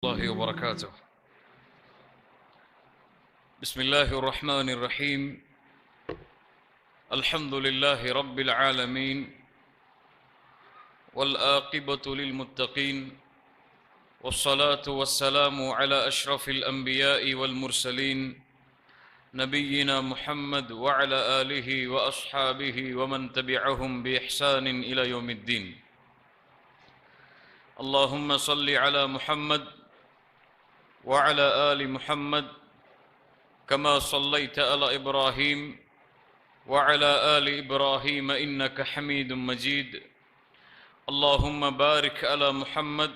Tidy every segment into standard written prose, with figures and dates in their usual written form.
الله وبركاته. بسم الله الرحمن الرحيم. الحمد لله رب العالمين والعاقبة للمتقين والصلاة والسلام على أشرف الأنبياء والمرسلين نبينا محمد وعلى آله وأصحابه ومن تبعهم بإحسان إلى يوم الدين. اللهم صل على محمد وعلى آل محمد كما صليت على إبراهيم وعلى آل إبراهيم إنك حميد مجيد. اللهم بارك على محمد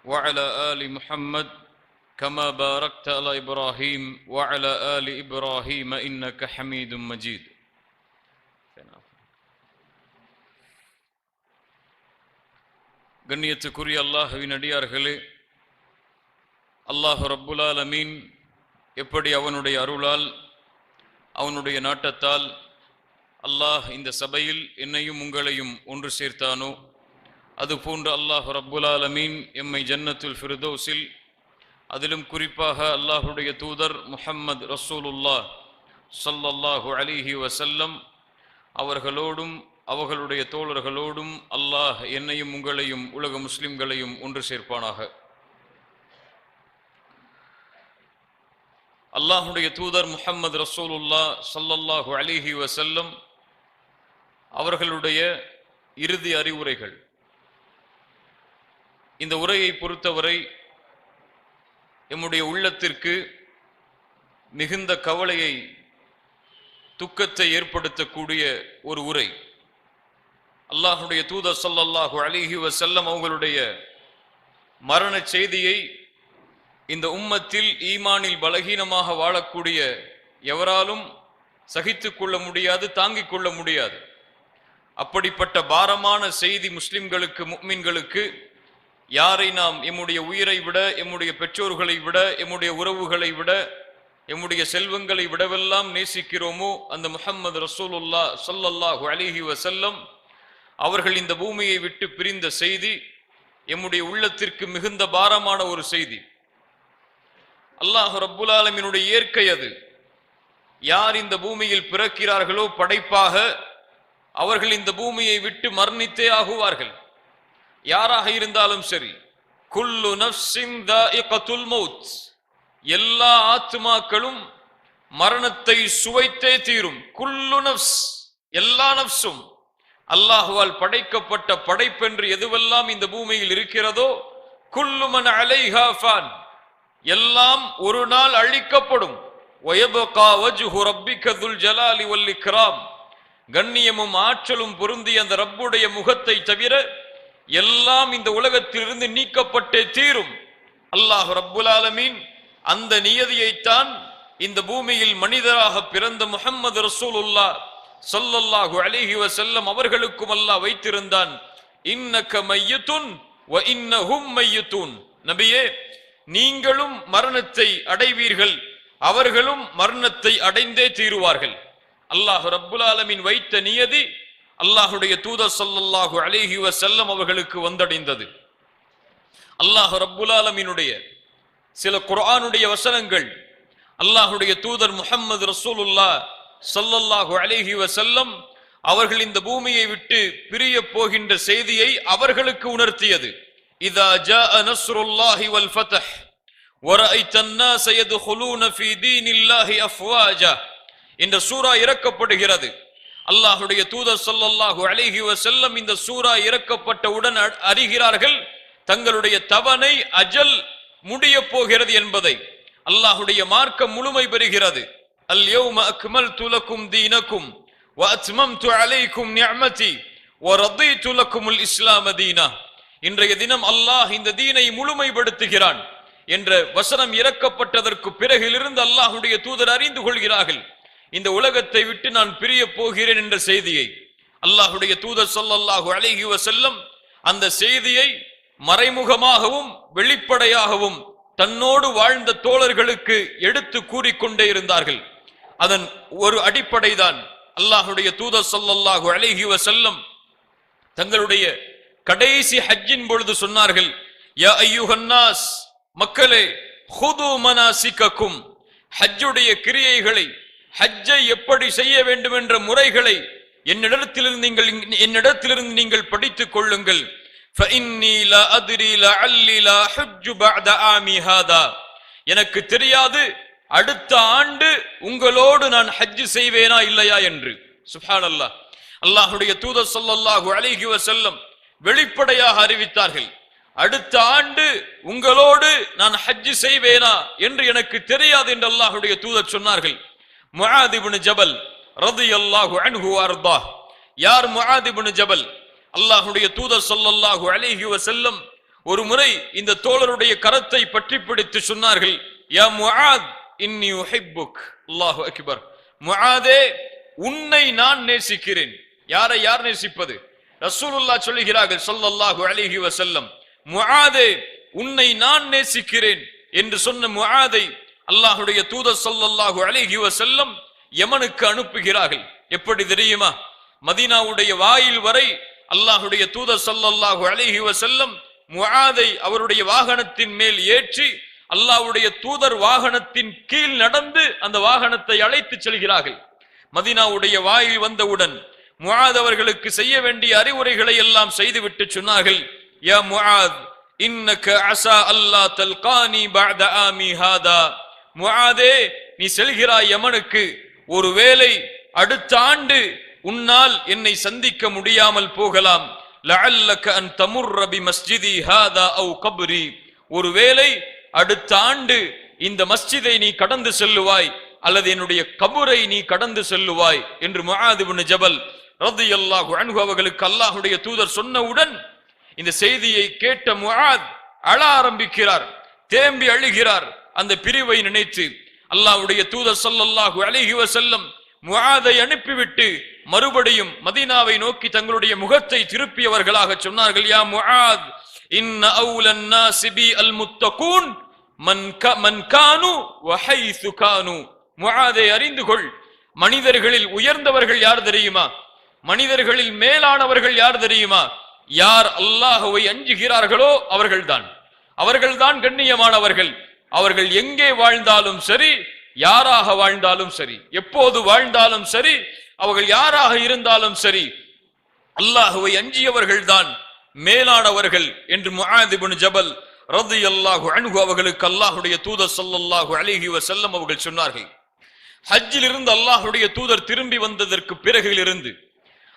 وعلى آل محمد كما باركت على إبراهيم وعلى آل إبراهيم إنك حميد مجيد. கண்ணியத்துக்குரிய அல்லாஹ்வின் அடியார்களே, அல்லாஹ் ரப்புல் ஆலமீன் எப்படி அவனுடைய அருளால் அவனுடைய நாட்டத்தால் அல்லாஹ் இந்த சபையில் என்னையும் உங்களையும் ஒன்று சேர்த்தானோ, அதுபோன்று அல்லாஹ் ரப்புல் ஆலமீன் எம்மை ஜன்னத்துல் ஃபிர்தௌஸில், அதிலும் குறிப்பாக அல்லாஹுடைய தூதர் முஹம்மது ரசூலுல்லாஹ் ஸல்லல்லாஹு அலைஹி வஸல்லம் அவர்களோடும் அவர்களுடைய தோழர்களோடும் அல்லாஹ் என்னையும் உங்களையும் உலக முஸ்லிம்களையும் ஒன்று சேர்ப்பானாக. அல்லாஹுடைய தூதர் முஹம்மது ரசூலுல்லாஹ் ஸல்லல்லாஹு அலைஹி வஸல்லம் அவர்களுடைய இறுதி அறிவுரைகள். இந்த உரையை பொறுத்தவரை எம்முடைய உள்ளத்திற்கு மிகுந்த கவலையை, துக்கத்தை ஏற்படுத்தக்கூடிய ஒரு உரை. அல்லாஹுடைய தூதர் ஸல்லல்லாஹு அலைஹி வஸல்லம் அவர்களுடைய மரண செய்தியை இந்த உம்மத்தில் ஈமானில் பலகீனமாக வாழக்கூடிய எவராலும் சகித்து கொள்ள முடியாது, தாங்கிக் கொள்ள முடியாது. அப்படிப்பட்ட பாரமான செய்தி முஸ்லிம்களுக்கு, முஃமின்களுக்கு, யாரை நாம் எம்முடைய உயிரை விட, எம்முடைய பெற்றோர்களை விட, எம்முடைய உறவுகளை விட, எம்முடைய செல்வங்களை விடவெல்லாம் நேசிக்கிறோமோ, அந்த முஹம்மது ரசூலுல்லாஹ் ஸல்லல்லாஹு அலைஹி வஸல்லம் அவர்கள் இந்த பூமியை விட்டு பிரிந்த செய்தி எம்முடைய உள்ளத்திற்கு மிகுந்த பாரமான ஒரு செய்தி. அல்லாஹ் ரப்புல் ஆலமீனுடைய இயற்கை அது. யார் இந்த பூமியில் பிறக்கிறார்களோ படைப்பாக, அவர்கள் இந்த பூமியை விட்டு மரணித்தே ஆகுவார்கள். யாராக இருந்தாலும் சரி. குல்லு நஃப்ஸின் தாயிகத்துல் மௌத், எல்லா ஆத்மாக்களும் மரணத்தை சுவைத்தே தீரும். குல்லு நஃப்ஸ், எல்லா நஃப்ஸும் அல்லாஹுவால் படைக்கப்பட்ட படைப்பென்று எதுவெல்லாம் இந்த பூமியில் இருக்கிறதோ, குல்லு மன் அலைஹா ஃபான், எல்லாம் ஒரு நாள் அழிக்கப்படும். வயபகா வஜ்ஹு ரப்பிக துல் ஜலாலி வல் இக்ராம், கண்ணியமும் ஆற்றலும் பொருந்திய அந்த ரப்புடைய முகத்தை தவிர எல்லாம் இந்த உலகத்திலிருந்து நீக்கப்பட்டே தீரும். அல்லாஹ் ரப்புல் ஆலமீன் அந்த நியதியைத்தான் இந்த பூமியில் மனிதராக பிறந்த முஹம்மது ரசூலுல்லாஹ் ஸல்லல்லாஹு அலைஹி வஸல்லம் அவர்களுக்கும் அல்லாஹ் வைத்திருந்தான். இன்னக மையத்துன் வ இன்னஹும் மையத்துன், நபியே நீங்களும் மரணத்தை அடைவீர்கள், அவர்களும் மரணத்தை அடைந்தே தீருவார்கள். அல்லாஹ் ரப்புல் ஆலமீன் வைத்த நியதி அல்லாஹுடைய தூதர் ஸல்லல்லாஹு அலைஹி வஸல்லம் அவர்களுக்கு வந்தடைந்தது. அல்லாஹ் ரப்புல் ஆலமீனுடைய சில குர்ஆனுடைய வசனங்கள் அல்லாஹுடைய தூதர் முஹம்மது ரசூலுல்லாஹ் ஸல்லல்லாஹு அலைஹி வஸல்லம் அவர்கள் இந்த பூமியை விட்டு பிரிய போகின்ற செய்தியை அவர்களுக்கு உணர்த்தியது. இதா ஜாஅ நஸ்ருல்லாஹி வல் ஃபத்ஹ் வரஐத்தன் நாஸ யதுகுலூன ஃபீ தீனில்லாஹி அஃப்வாஜா என்ற சூரா இறக்கப்படுகிறது. அல்லாஹுடைய தூதர் ஸல்லல்லாஹு அலைஹி வஸல்லம் இந்த சூரா இறக்கப்பட்டவுடன் அறிகிறார்கள் தங்களுடைய தவணை, அஜல் முடிய போகிறது என்பதை. அல்லாஹுடைய மார்க்கம் முழுமை பெறுகிறது. அல் யௌம அக்மல்து லக்கும் தீனக்கும் வ அத்மம்து அலைக்கும் நிஅமதி வ ரதீது லக்குமுல் இஸ்லாம தீனா. இன்றைய தினம் அல்லாஹ் இந்த தீனை முழுமைப்படுத்துகிறான் என்ற வசனம் இறக்கப்பட்டதற்கு பிறகிலிருந்து அல்லாஹுடைய தூதர் அறிந்து கொள்கிறார்கள், இந்த உலகத்தை விட்டு நான் பிரிய போகிறேன் என்ற செய்தியை. அல்லாஹுடைய தூதர் ஸல்லல்லாஹு அலைஹி வஸல்லம் அந்த செய்தியை மறைமுகமாகவும் வெளிப்படையாகவும் தன்னோடு வாழ்ந்த தோழர்களுக்கு எடுத்து கூறிக்கொண்டே இருந்தார்கள். அதன் ஒரு அடிப்படைதான் அல்லாஹுடைய தூதர் ஸல்லல்லாஹு அலைஹி வஸல்லம் தங்களுடைய கடைசி ஹஜ்ஜின் பொழுது சொன்னார்கள், யா அய்யுஹன் நாஸ் மக்களே, ஹுது மனாசிகக்கும், ஹஜ்ஜுடைய கிரியைகளை, ஹஜ்ஜை எப்படி செய்ய வேண்டும் என்ற முறைகளை என்னிடத்திலிருந்து நீங்கள் படித்துக் கொள்ளுங்கள். فإني لا أدري لعلي لا حج بعد عامي هذا. எனக்கு தெரியாது அடுத்த ஆண்டு உங்களோடு நான் ஹஜ் செய்வேனா இல்லையா என்று. சுப்ஹானல்லாஹ். அல்லாஹ்வுடைய தூதர் ஸல்லல்லாஹு அலைஹி வஸல்லம் வெளிப்படையாக அறிவித்தார்கள், அடுத்த ஆண்டு உங்களோடு நான் ஹஜ் செய்வேனா என்று எனக்கு தெரியாது என்று அல்லாஹ்வுடைய தூதர் சொன்னார்கள். முஆத் இப்னு ஜபல் ரலியல்லாஹு அன்ஹு வஅர்தாஹ். யார் முஆத் இப்னு ஜபல்? அல்லாஹ்வுடைய தூதர் ஸல்லல்லாஹு அலைஹி வஸல்லம் ஒரு முறை இந்த தோழருடைய கரத்தை பற்றி பிடித்து சொன்னார்கள், யா முஆத் இன்னி உஹிப்புக். அல்லாஹு அக்பர். முஆதே, உன்னை நான் நேசிக்கிறேன். யாரை யார் நேசிப்பது? ரசூலுல்லாஹ் சொல்லுகிறார்கள் ஸல்லல்லாஹு அலைஹி வஸல்லம், முஆதே உன்னை நான் நேசிக்கிறேன் என்று சொன்ன முஆதை அல்லாஹ்வுடைய தூதர் ஸல்லல்லாஹு அலைஹி வஸல்லம் யமனுக்கு அனுப்புகிறார்கள். எப்படி தெரியுமா? மதீனாவுடைய வாயில் வரை அல்லாஹ்வுடைய தூதர் ஸல்லல்லாஹு அலைஹி வஸல்லம் முஆதை அவருடைய வாகனத்தின் மேல் ஏற்றி அல்லாஹ்வுடைய தூதர் வாகனத்தின் கீழ் நடந்து அந்த வாகனத்தை அழைத்து செல்கிறார்கள். மதீனாவுடைய வாயில் வந்தவுடன் முஆத் அவர்களுக்கு செய்ய வேண்டிய அறிவுரைகளை எல்லாம் செய்துவிட்டு சொன்னார்கள், யா முஆத் இன்னக அஸா அல்லா தல்கானி பஅத ஆமி ஹாதா. முஆதே, நீ செல்கிறாய் யமனுக்கு, ஒருவேளை அடுத்த ஆண்டு உன்னால் என்னை சந்திக்க முடியாமல் போகலாம். லஅல்லக அன் தமுர்ர பிமஸ்ஜிதி ஹாதா அவ் கப்ரி. ஒருவேளை அடுத்த ஆண்டு இந்த மஸ்ஜிதை நீ கடந்து செல்லுவாய் அல்லது என்னுடைய கபரை நீ கடந்து செல்லுவாய் என்று முஆத் இப்னு ஜபல் ரலியல்லாஹு அன்ஹு அவர்களுக்கு அல்லாஹ்வுடைய தூதர் சொன்னவுடன் இந்த செய்தியை கேட்ட முஆத் அழ ஆரம்பிக்கிறார், தேம்பி அழுகிறார். அந்த பிரிவை நினைத்து அல்லாஹ்வுடைய தூதர் ஸல்லல்லாஹு அலைஹி வஸல்லம் முஆதை அனுப்பிவிட்டு மறுபடியும் மதீனாவை நோக்கி தங்களுடைய முகத்தை திருப்பியவர்களாக சொன்னார்கள், யா முஆத் இன்ன அவுலன் நாஸி பி அல் முத்தகூன் மன் கானு வ ஹைது கானு. முஆதை அறிந்து கொள், மனிதர்களில் உயர்ந்தவர்கள் யார் தெரியுமா? மனிதர்களில் மேலானவர்கள் யார் தெரியுமா? யார் அல்லாஹ்வை அஞ்சுகிறார்களோ அவர்கள்தான் கண்ணியமானவர்கள். அவர்கள் எங்கே வாழ்ந்தாலும் சரி, யாராக வாழ்ந்தாலும் சரி, எப்போது வாழ்ந்தாலும் சரி, அவர்கள் யாராக இருந்தாலும் சரி, அல்லாஹ்வை அஞ்சியவர்கள் தான் மேலானவர்கள் என்று முஆத் இப்னு ஜபல் ரலியல்லாஹு அன்ஹு அவர்களுக்கு அல்லாஹ்வுடைய தூதர் ஸல்லல்லாஹு அலைஹி வஸல்லம் அவர்கள் சொன்னார்கள். ஹஜ்ஜில் இருந்து அல்லாஹ்வுடைய தூதர் திரும்பி வந்ததற்கு பிறகிலிருந்து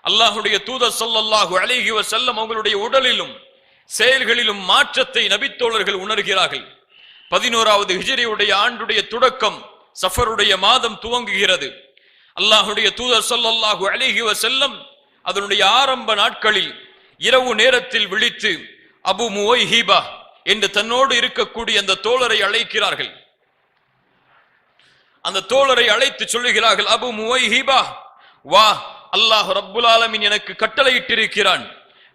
அல்லாஹ்வுடைய தூதர் ஸல்லல்லாஹு அலைஹி வஸல்லம் அவங்களுடைய உடலிலும் செயல்களிலும் மாற்றத்தை நபித்தோழர்கள் உணர்கிறார்கள். 11வது ஹிஜ்ரியுடைய ஆண்டுடைய தொடக்கம் சஃபருடைய மாதம் துவங்குகிறது. அல்லாஹ்வுடைய தூதர் ஸல்லல்லாஹு அலைஹி வஸல்லம் அதனுடைய ஆரம்ப நாட்களில் இரவு நேரத்தில் விழித்து அபு முவைஹிபா என்று தன்னோடு இருக்கக்கூடிய அந்த தோழரை அழைக்கிறார்கள். அந்த தோழரை அழைத்து சொல்லுகிறார்கள், அபு முவைஹிபா, வா, அல்லாஹ் ரப்புல் ஆலமீன் எனக்கு கட்டளையிட்டிருக்கிறான்.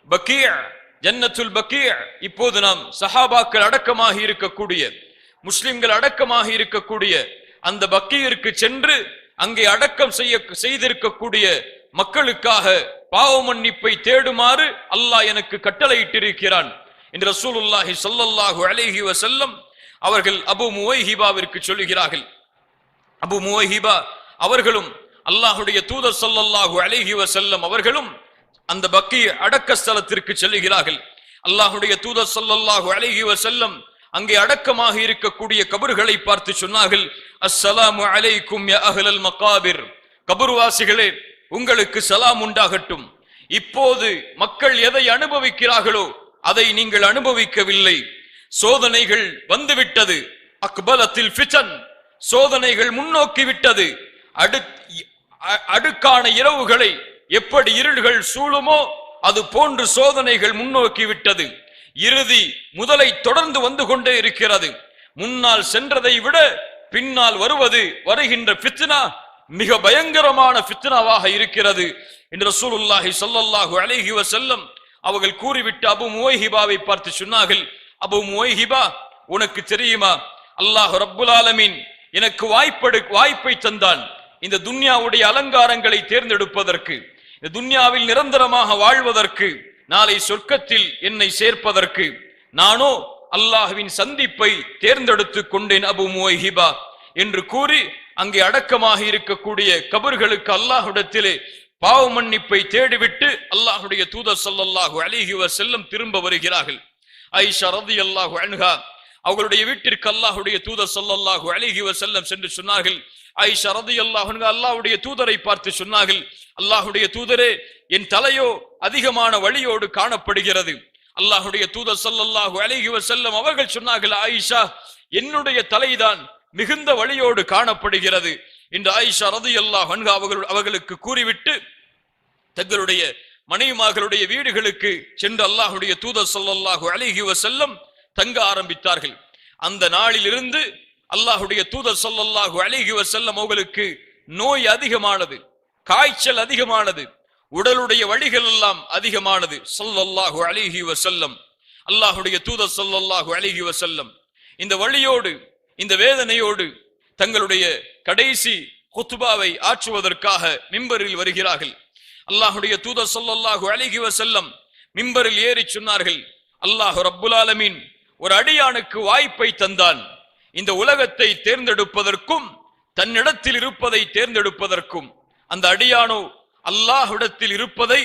பக்கீஅ, ஜன்னத்துல் பக்கீஅ, இப்போது நாம் சஹாபாக்கள் அடக்கமாக இருக்கக்கூடிய, முஸ்லிம்கள் அடக்கமாக இருக்கக்கூடிய அந்த பக்கீருக்கு சென்று அங்கே அடக்கம் செய்திருக்கக்கூடிய மக்களுக்காக பாவ மன்னிப்பை தேடுமாறு அல்லாஹ் எனக்கு கட்டளையிட்டிருக்கிறான் என்று ரசூலுல்லாஹி ஸல்லல்லாஹு அலைஹி வஸல்லம் அவர்கள் அபு முவைஹிபாவிற்கு சொல்லுகிறார்கள். அபு முவைஹிபா அவர்களும் அல்லாஹ்வுடைய தூதர் ஸல்லல்லாஹு அலைஹி வஸல்லம் அவர்களும் அந்த பக்கீ அடக்க ஸ்தலத்திற்கு செல்லுகிறார்கள். அல்லாஹ்வுடைய தூதர் ஸல்லல்லாஹு அலைஹி வஸல்லம் அங்கே அடக்கமாக இருக்கக்கூடிய கபர்களை பார்த்து சொன்னார்கள், அஸ்ஸலாமு அலைக்கும் யா அஹ்லல் மகாபிர். கபர்வாசிகளே, உங்களுக்கு சலாம் உண்டாகட்டும். இப்போது மக்கள் எதை அனுபவிக்கிறார்களோ அதை நீங்கள் அனுபவிக்கவில்லை. சோதனைகள் வந்துவிட்டது. அக்பலத்தில் ஃபிதன், சோதனைகள் முன்னோக்கி விட்டது. அடுக்கான இரவுகளை எப்படி இருள்கள் சூழுமோ அது போன்று சோதனைகள் முன்னோக்கி விட்டது. இறுதி முதலை தொடர்ந்து வந்து கொண்டே இருக்கிறது. முன்னால் சென்றதை விட பின்னால் வருகின்ற ஃபித்னா மிக பயங்கரமான ஃபித்னாவாக இருக்கிறது என்று ரசூலுல்லாஹி ஸல்லல்லாஹு அலைஹி வஸல்லம் அவர்கள் கூறிவிட்டு அபு முவைஹிபாவை பார்த்து சொன்னார்கள், அபு முவைஹிபா, உனக்கு தெரியுமா, அல்லாஹ் ரப்புல் ஆலமீன் எனக்கு வாய்ப்பை தந்தான் இந்த துன்யாவுடைய அலங்காரங்களை தேர்ந்தெடுப்பதற்கு, இந்த துன்யாவில் நிரந்தரமாக வாழ்வதற்கு, நாளை சொர்க்கத்தில் என்னை சேர்ப்பதற்கு. நானோ அல்லாஹ்வின் சந்திப்பை தேர்ந்தெடுத்து கொண்டேன் அபு முவைஹிபா என்று கூறி அங்கே அடக்கமாக இருக்கக்கூடிய கபர்களுக்கு அல்லாஹ்விடத்திலே பாவ மன்னிப்பை தேடிவிட்டு அல்லாஹ்வுடைய தூதர் ஸல்லல்லாஹு அலைஹி வஸல்லம் திரும்ப வருகிறார்கள். ஆயிஷா ரலியல்லாஹு அன்ஹா அவர்களுடைய வீட்டிற்கு அல்லாஹ்வுடைய தூதர் ஸல்லல்லாஹு அலைஹி வஸல்லம் சென்று சொன்னார்கள். ஆயிஷா ரலியல்லாஹு அன்ஹா அல்லாஹ்வுடைய தூதரை பார்த்து சொன்னார்கள், அல்லாஹ்வுடைய தூதரே, என் தலையோ அதிகமான வலியோடு காணப்படுகிறது. அல்லாஹ்வுடைய தூதர் ஸல்லல்லாஹு அலைஹி வஸல்லம் அவர்கள் சொன்னார்கள், ஆயிஷா, என்னுடைய தலைதான் மிகுந்த வலியோடு காணப்படுகிறது என்று ஆயிஷா ரலியல்லாஹு அன்ஹா அவர்களுக்கு கூறிவிட்டு தங்களுடைய மனைவிமார்களுடைய வீடுகளுக்கு சென்று அல்லாஹ்வுடைய தூதர் ஸல்லல்லாஹு அலைஹி வஸல்லம் தங்க ஆரம்பித்தார்கள். அந்த நாளிலிருந்து அல்லாஹ்வுடைய தூதர் ஸல்லல்லாஹு அலைஹி வஸல்லம் அவர்களுக்கு நோய் அதிகமானது, காய்ச்சல் அதிகமானது, உடலுடைய வலிகள் எல்லாம் அதிகமானது. ஸல்லல்லாஹு அலைஹி வஸல்லம் அல்லாஹ்வுடைய தூதர் ஸல்லல்லாஹு அலைஹி வஸல்லம் இந்த வலியோடு இந்த வேதனையோடு தங்களுடைய கடைசி குத்பாவை ஆற்றுவதற்காக மிம்பரில் வருகிறார்கள். அல்லாஹ்வுடைய தூதர் ஸல்லல்லாஹு அலைஹி வஸல்லம் மிம்பரில் ஏறி சொன்னார்கள், அல்லாஹ் ரப்புல் ஆலமீன் ஒரு அடியானுக்கு வாய்ப்பை தந்தான். இந்த உலகத்தை தேர்ந்தெடுப்பதற்கும் தன்னிடத்தில் இருப்பதை தேர்ந்தெடுப்பதற்கும் அந்த அடியானோ அல்லாஹ்விடத்தில் இருப்பதை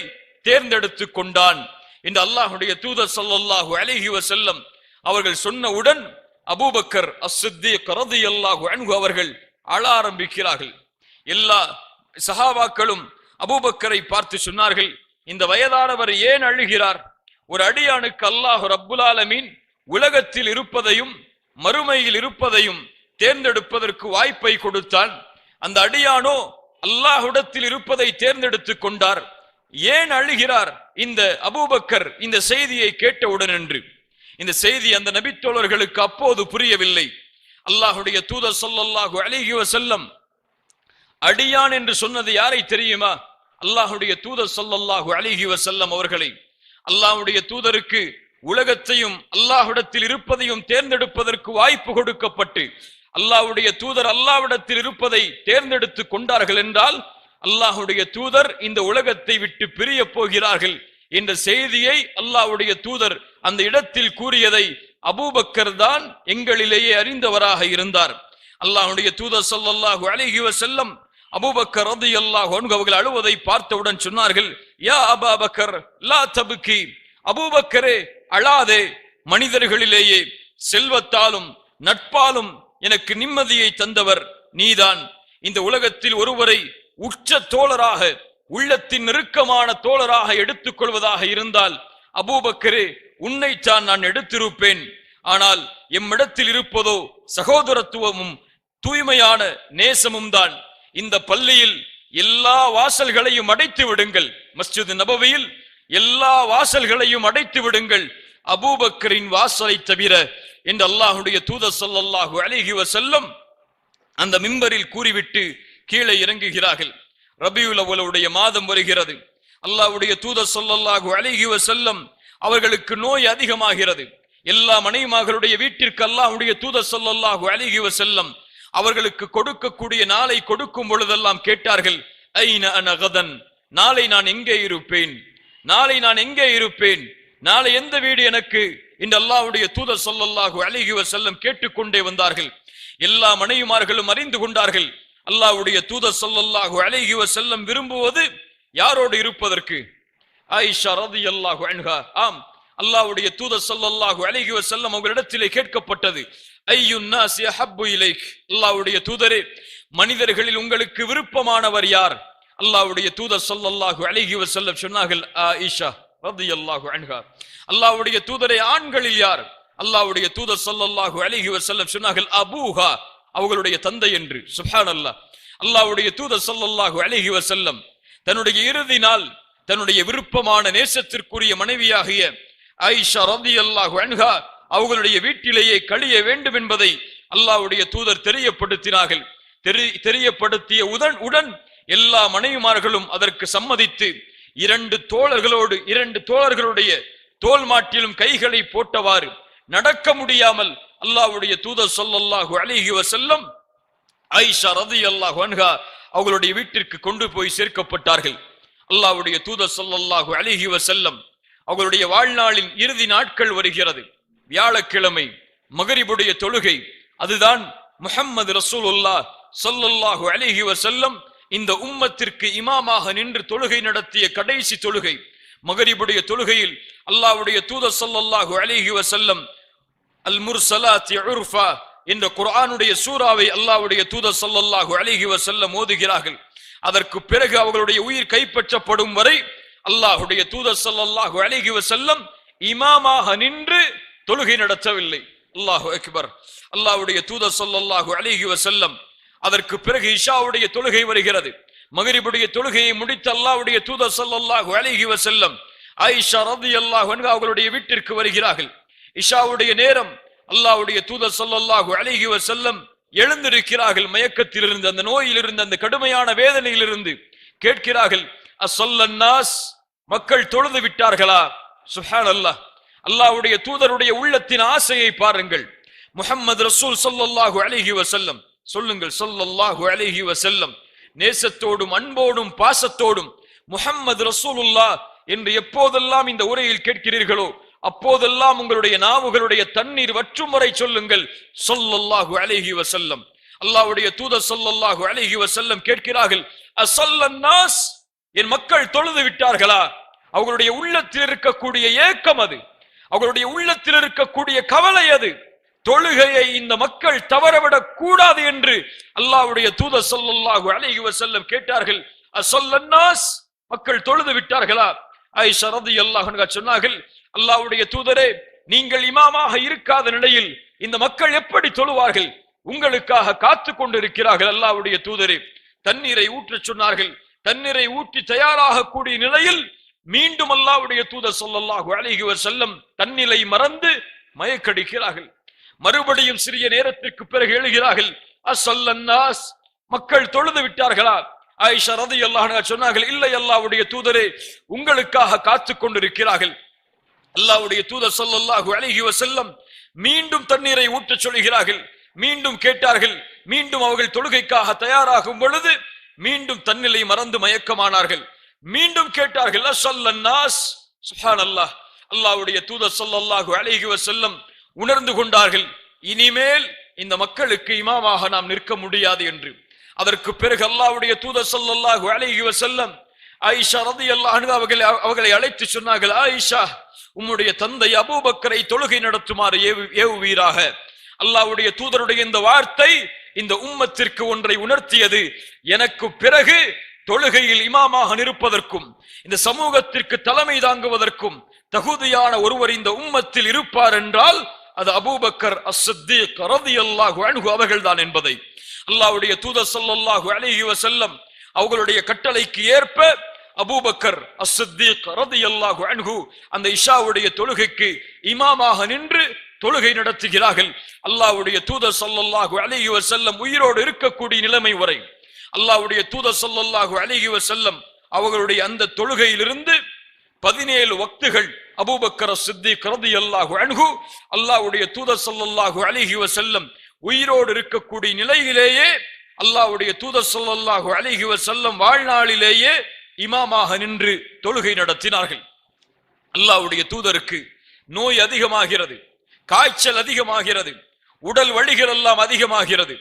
தேர்ந்தெடுத்து கொண்டான் என்று அல்லாஹ்வுடைய தூதர் ஸல்லல்லாஹு அலைஹி வஸல்லம் அவர்கள் சொன்னவுடன் அபூபக்கர் அஸ்-சித்தீக் ரலியல்லாஹு அன்ஹு அவர்கள் அழ ஆரம்பிக்கிறார்கள். எல்லா சஹாபாக்களும் அபூபக்கரை பார்த்து சொன்னார்கள், இந்த வயதானவர் ஏன் அழுகிறார்? ஒரு அடியானுக்கு அல்லாஹ் ரப்புல் ஆலமீன் உலகத்தில் இருப்பதையும் மறுமையில் இருப்பதையும் தேர்ந்தெடுப்பதற்கு வாய்ப்பை கொடுத்தான். அந்த அடியானோ அல்லாஹ்விடத்தில் இருப்பதை தேர்ந்தெடுத்து கொண்டார். ஏன் அழுகிறார் இந்த அபூபக்கர் இந்த செய்தியை கேட்டவுடன் என்று? இந்த செய்தி அந்த நபித்தோழர்களுக்கு அப்போது புரியவில்லை. அல்லாஹ்வுடைய தூதர் ஸல்லல்லாஹு அலைஹி வஸல்லம் அடியான் என்று சொன்னது யாரை தெரியுமா? அல்லாஹ்வுடைய தூதர் ஸல்லல்லாஹு அலைஹி வஸல்லம் அவர்களை. அல்லாஹ்வுடைய தூதருக்கு உலகத்தையும் அல்லாஹ்விடத்தில் இருப்பதையும் தேர்ந்தெடுப்பதற்கு வாய்ப்பு கொடுக்கப்பட்டு அல்லாஹ்வுடைய தூதர் அல்லாஹ்விடத்தில் இருப்பதை தேர்ந்தெடுத்து கொண்டார்கள் என்றால் அல்லாஹ்வுடைய தூதர் இந்த உலகத்தை விட்டு பிரிய போகிறார்கள் என்ற செய்தியை அல்லாஹ்வுடைய தூதர் அந்த இடத்தில் கூறியதை அபூபக்கர் தான் எங்களிலேயே அறிந்தவராக இருந்தார். அல்லாஹ்வுடைய தூதர் ஸல்லல்லாஹு அலைஹி வஸல்லம் அபூபக்கர் ரலியல்லாஹு அன்ஹு அவர்கள் அழுவதை பார்த்தவுடன் சொன்னார்கள், யா அபூபக்கர் லா தப்கி, அபூபக்கரே அழாதே, மனிதர்களிலேயே செல்வத்தாலும் நட்பாலும் எனக்கு நிம்மதியை தந்தவர் நீதான். இந்த உலகத்தில் ஒருவரை உச்ச தோழராக உள்ளத்தின் நெருக்கமான தோழராக எடுத்துக் கொள்வதாக இருந்தால் அபூபக்கரே உன்னைத்தான் நான் எடுத்திருப்பேன். ஆனால் எம்மிடத்தில் இருப்பதோ சகோதரத்துவமும் தூய்மையான நேசமும் தான். இந்த பள்ளியில் எல்லா வாசல்களையும் அடைத்து விடுங்கள், மஸ்ஜித் நபவியில் எல்லா வாசல்களையும் அடைத்து விடுங்கள், அபூபக்கரின் வாசலை தவிர என்று அல்லாஹ்வுடைய தூதர் ஸல்லல்லாஹு அலைஹி வஸல்லம் அந்த மிம்பரில் கூறிவிட்டு கீழே இறங்குகிறார்கள். ரபியுல் அவ்வலுடைய மாதம் வருகிறது. அல்லாஹ்வுடைய தூதர் ஸல்லல்லாஹு அலைஹி வஸல்லம் அவர்களுக்கு நோய் அதிகமாகிறது. எல்லா மனைவிமார்களுடைய வீட்டிற்கு அல்லாஹ்வுடைய தூதர் ஸல்லல்லாஹு அலைஹி வஸல்லம் அவர்களுக்கு கொடுக்கக்கூடிய நாளை கொடுக்கும் பொழுதெல்லாம் கேட்டார்கள், ஐன அன கதன், நாளை நான் எங்கே இருப்பேன், நாளை நான் எங்கே இருப்பேன், நாளை எந்த வீடு எனக்கு என்று அல்லாஹ்வுடைய தூதர் ஸல்லல்லாஹு அலைஹி வஸல்லம் கேட்டுக்கொண்டே வந்தார்கள். எல்லா மனைவிமார்களும் அறிந்து கொண்டார்கள் அல்லாஹ்வுடைய தூதர் ஸல்லல்லாஹு அலைஹி வஸல்லம் விரும்புவது யாரோடு இருப்பதற்கு. ஆயிஷா ரலியல்லாஹு அன்ஹா, ஆம், அல்லாஹ்வுடைய தூதர் ஸல்லல்லாஹு அலைஹி வஸல்லம் அவர்களிடத்திலே கேட்கப்பட்டது, ஐயுன் நாஸி அஹப்பு இலைக், அல்லாஹ்வுடைய தூதரே மனிதர்களில் உங்களுக்கு விருப்பமானவர் யார்? அல்லாஹ்வுடைய தூதர் ஸல்லல்லாஹு அலைஹி வஸல்லம் சொன்னார்கள், ஆயிஷா ரலியல்லாஹு அன்ஹா. அல்லாஹ்வுடைய தூதரே ஆண்களில் யார்? அல்லாஹ்வுடைய தூதர் ஸல்லல்லாஹு அலைஹி வஸல்லம் சொன்னார்கள், அபூஹா, அவர்களுடைய தந்தை என்று. சுப்ஹானல்லாஹ். அல்லாஹ்வுடைய தூதர் ஸல்லல்லாஹு அலைஹி வஸல்லம் தன்னுடைய இறுதி நாள் தன்னுடைய விருப்பமான நேசத்திற்குரிய மனைவியாகிய ஆயிஷா ரலியல்லாஹு அன்ஹா அவர்களுடைய வீட்டிலேயே கழிய வேண்டும் என்பதை அல்லாஹ்வுடைய தூதர் தெரியப்படுத்தினார்கள். தெரியப்படுத்திய உடன் எல்லா மனைவிமார்களும் அதற்கு சம்மதித்து இரண்டு தோழர்களுடைய தோல் மாட்டிலும் கைகளை போட்டவாறு நடக்க முடியாமல் அல்லாஹ்வுடைய தூதர் ஸல்லல்லாஹு அலைஹி வஸல்லம் ஆயிஷா ரலியல்லாஹு அன்ஹா அவர்களுடைய வீட்டிற்கு கொண்டு போய் சேர்க்கப்பட்டார்கள். அல்லாஹ்வுடைய தூதர் ஸல்லல்லாஹு அலைஹி வஸல்லம் அவர்களுடைய வாழ்நாளின் இறுதி நாட்கள் வருகிறது. வியாழக்கிழமை மகரிபுடைய தொழுகை, அதுதான் முஹம்மது ரசூலுல்லாஹ் ஸல்லல்லாஹு அலைஹி வஸல்லம் இந்த உம்மத்திற்கு இமாமாக நின்று தொழுகை நடத்திய கடைசி தொழுகை. மகரிபுடைய தொழுகையில் அல்லாஹ்வுடைய தூதர் ஸல்லல்லாஹு அலைஹி வஸல்லம் அல் முர்சலாத்தி உர்ஃபா என்ற குர்ஆனுடைய சூராவை அல்லாஹ்வுடைய தூதர் ஸல்லல்லாஹு அலைஹி வஸல்லம் ஓதுகிறார்கள். அதற்கு பிறகு அவர்களுடைய உயிர் கைப்பற்றப்படும் வரை அல்லாஹ்வுடைய தூதர் ஸல்லல்லாஹு அலைஹி வஸல்லம் இமாமாக நின்று தொழுகை நடத்தவில்லை. அல்லாஹு அக்பர். அல்லாஹ்வுடைய தூதர் ஸல்லல்லாஹு அலைஹி வஸல்லம் அதற்கு பிறகு இஷாவுடைய தொழுகை வருகிறது. மகரிபுடைய தொழுகையை முடித்து அல்லாஹ்வுடைய தூதர் ஸல்லல்லாஹு அலைஹி வஸல்லம் ஆயிஷா ரலியல்லாஹு அன்ஹா அவர்களுடைய வீட்டிற்கு வருகிறார்கள். இஷாவுடைய நேரம். அல்லாஹ்வுடைய தூதர் ஸல்லல்லாஹு அலைஹி வஸல்லம் எழுந்திருக்கிறார்கள். மயக்கத்திலிருந்து, அந்த நோயிலிருந்து, அந்த கடுமையான வேதனையிலிருந்து கேட்கிறார்கள், அஸ்ஸல்லன்னாஸ், மக்கள் தொழுது விட்டார்களா? சுப்ஹானல்லாஹ். அல்லாஹ்வுடைய தூதருடைய உள்ளத்தின் ஆசையை பாருங்கள். முஹம்மது ரசூல் ஸல்லல்லாஹு அலைஹி வஸல்லம், சொல்லுங்கள் ஸல்லல்லாஹு அலைஹி வஸல்லம், நேசத்தோடும் அன்போடும் பாசத்தோடும் முஹம்மது ரசூலுல்லாஹ் என்று எப்போதெல்லாம் இந்த உரையில் கேட்கிறீர்களோ அப்போதெல்லாம் உங்களுடைய நாவுகளுடைய தண்ணீர் வற்றும் வரை சொல்லுங்கள் ஸல்லல்லாஹு அலைஹி வஸல்லம். அல்லாஹ்வுடைய தூதர் ஸல்லல்லாஹு அலைஹி வஸல்லம் கேட்கிறார்கள், அஸ்ஸல்லன்னாஸ், என் மக்கள் தொழுது விட்டார்களா? அவர்களுடைய உள்ளத்தில் இருக்கக்கூடிய ஏக்கம் அது, அவர்களுடைய உள்ளத்தில் இருக்கக்கூடிய கவலை அது. தொழுகையை இந்த மக்கள் தவறவிடக் கூடாது என்று அல்லாஹ்வுடைய தூதர் ஸல்லல்லாஹு அலைஹி வஸல்லம் கேட்டார்கள். அஸ்ஸல்லன்னாஸ், மக்கள் தொழுது விட்டார்களா? ஆயிஷா ரலியல்லாஹு அன்ஹா சொன்னார்கள், அல்லாஹ்வுடைய தூதரே, நீங்கள் இமாமாக இருக்காத நிலையில் இந்த மக்கள் எப்படி தொழுவார்கள்? உங்களுக்காக காத்து கொண்டிருக்கிறார்கள். அல்லாஹ்வுடைய தூதரே, தண்ணீரை ஊற்றச் சொன்னார்கள். தண்ணீரை ஊற்றி தயாராக கூடிய நிலையில் மீண்டும் அல்லாஹ்வுடைய தூதர் ஸல்லல்லாஹு அலைஹி வஸல்லம் தண்ணீரை மறந்து மயக்கடிக்கிறார்கள். மறுபடியும் சிறிய நேரத்திற்கு பிறகு எழுகிறார்கள், அஸ்ஸல்லன்னாஸ், மக்கள் தொழுது விட்டார்களா? ஆயிஷா ரலியல்லாஹு அன்ஹா சொன்னார்கள், இல்லை அல்லாஹ்வுடைய தூதரே, உங்களுக்காக காத்து கொண்டிருக்கிறார்கள். அல்லாஹ்வுடைய தூதர் ஸல்லல்லாஹு அலைஹி வஸல்லம் மீண்டும் தண்ணீரை ஊற்றச் சொல்கிறார்கள். மீண்டும் கேட்டார்கள். மீண்டும் அவர்கள் தொழுகைக்காக தயாராகும் பொழுது மீண்டும் தன்னிலை மறந்து மயக்கமானார்கள். மீண்டும் கேட்டார்கள், அஸ்ஸல்லன்னாஸ். சுப்ஹானல்லாஹ். அல்லாஹ்வுடைய தூதர் ஸல்லல்லாஹு அலைஹி வஸல்லம் உணர்ந்து கொண்டார்கள், இனிமேல் இந்த மக்களுக்கு இமாமாக நாம் நிற்க முடியாது என்று. அதற்கு பிறகு அல்லாஹ்வுடைய தூதர் ஸல்லல்லாஹு அலைஹி வஸல்லம் ஆயிஷா ரலியல்லாஹு அன்ஹா அவர்களை அழைத்து சொன்னார்கள், ஆயிஷா, உம்முடைய தந்தை அபூபக்கரை தொழுகை நடத்துமாறு ஏவுவீராக. அல்லாஹ்வுடைய தூதருடைய இந்த வார்த்தை இந்த உம்மத்திற்கு ஒன்றை உணர்த்தியது. எனக்கு பிறகு தொழுகையில் இமாமாக நிற்பதற்கும் இந்த சமூகத்திற்கு தலைமை தாங்குவதற்கும் தகுதியான ஒருவர் இந்த உம்மத்தில் இருப்பார் என்றால் அது அபூபக்கர் அஸ்-சித்தீக் ரலியல்லாஹு அன்ஹு அவர்கள்தான் என்பதை அல்லாஹ்வுடைய தூதர் ஸல்லல்லாஹு அலைஹி வஸல்லம் அவர்களுடைய கட்டளைக்கு ஏற்ப அபூபக்கர் அஸ்-சித்தீக் ரலியல்லாஹு அன்ஹு அந்த இஷாவுடைய தொழுகைக்கு இமாமாக நின்று தொழுகை நடத்துகிறார்கள். அல்லாஹ்வுடைய தூதர் ஸல்லல்லாஹு அலைஹி வஸல்லம் உயிரோடு இருக்கக்கூடிய நிலைமை வரை அல்லாஹ்வுடைய தூதர் ஸல்லல்லாஹு அலைஹி வஸல்லம் அவர்களுடைய அந்த தொழுகையிலிருந்து 17 வக்துகள் அபூபக்கர் அஸ்-சித்தீக் ரலியல்லாஹு அன்ஹு அல்லாஹ்வுடைய தூதர் ஸல்லல்லாஹு அலைஹி வஸல்லம் உயிரோடு இருக்கக்கூடிய நிலையிலேயே அல்லாஹ்வுடைய தூதர் ஸல்லல்லாஹு அலைஹி வஸல்லம் வாழ்நாளிலேயே இமாமாக நின்று தொழுகை நடத்தினார்கள். அல்லாஹ்வுடைய தூதருக்கு நோய் அதிகமாகிறது, காய்ச்சல் அதிகமாகிறது, உடல் வலிகள் எல்லாம் அதிகமாகிறது.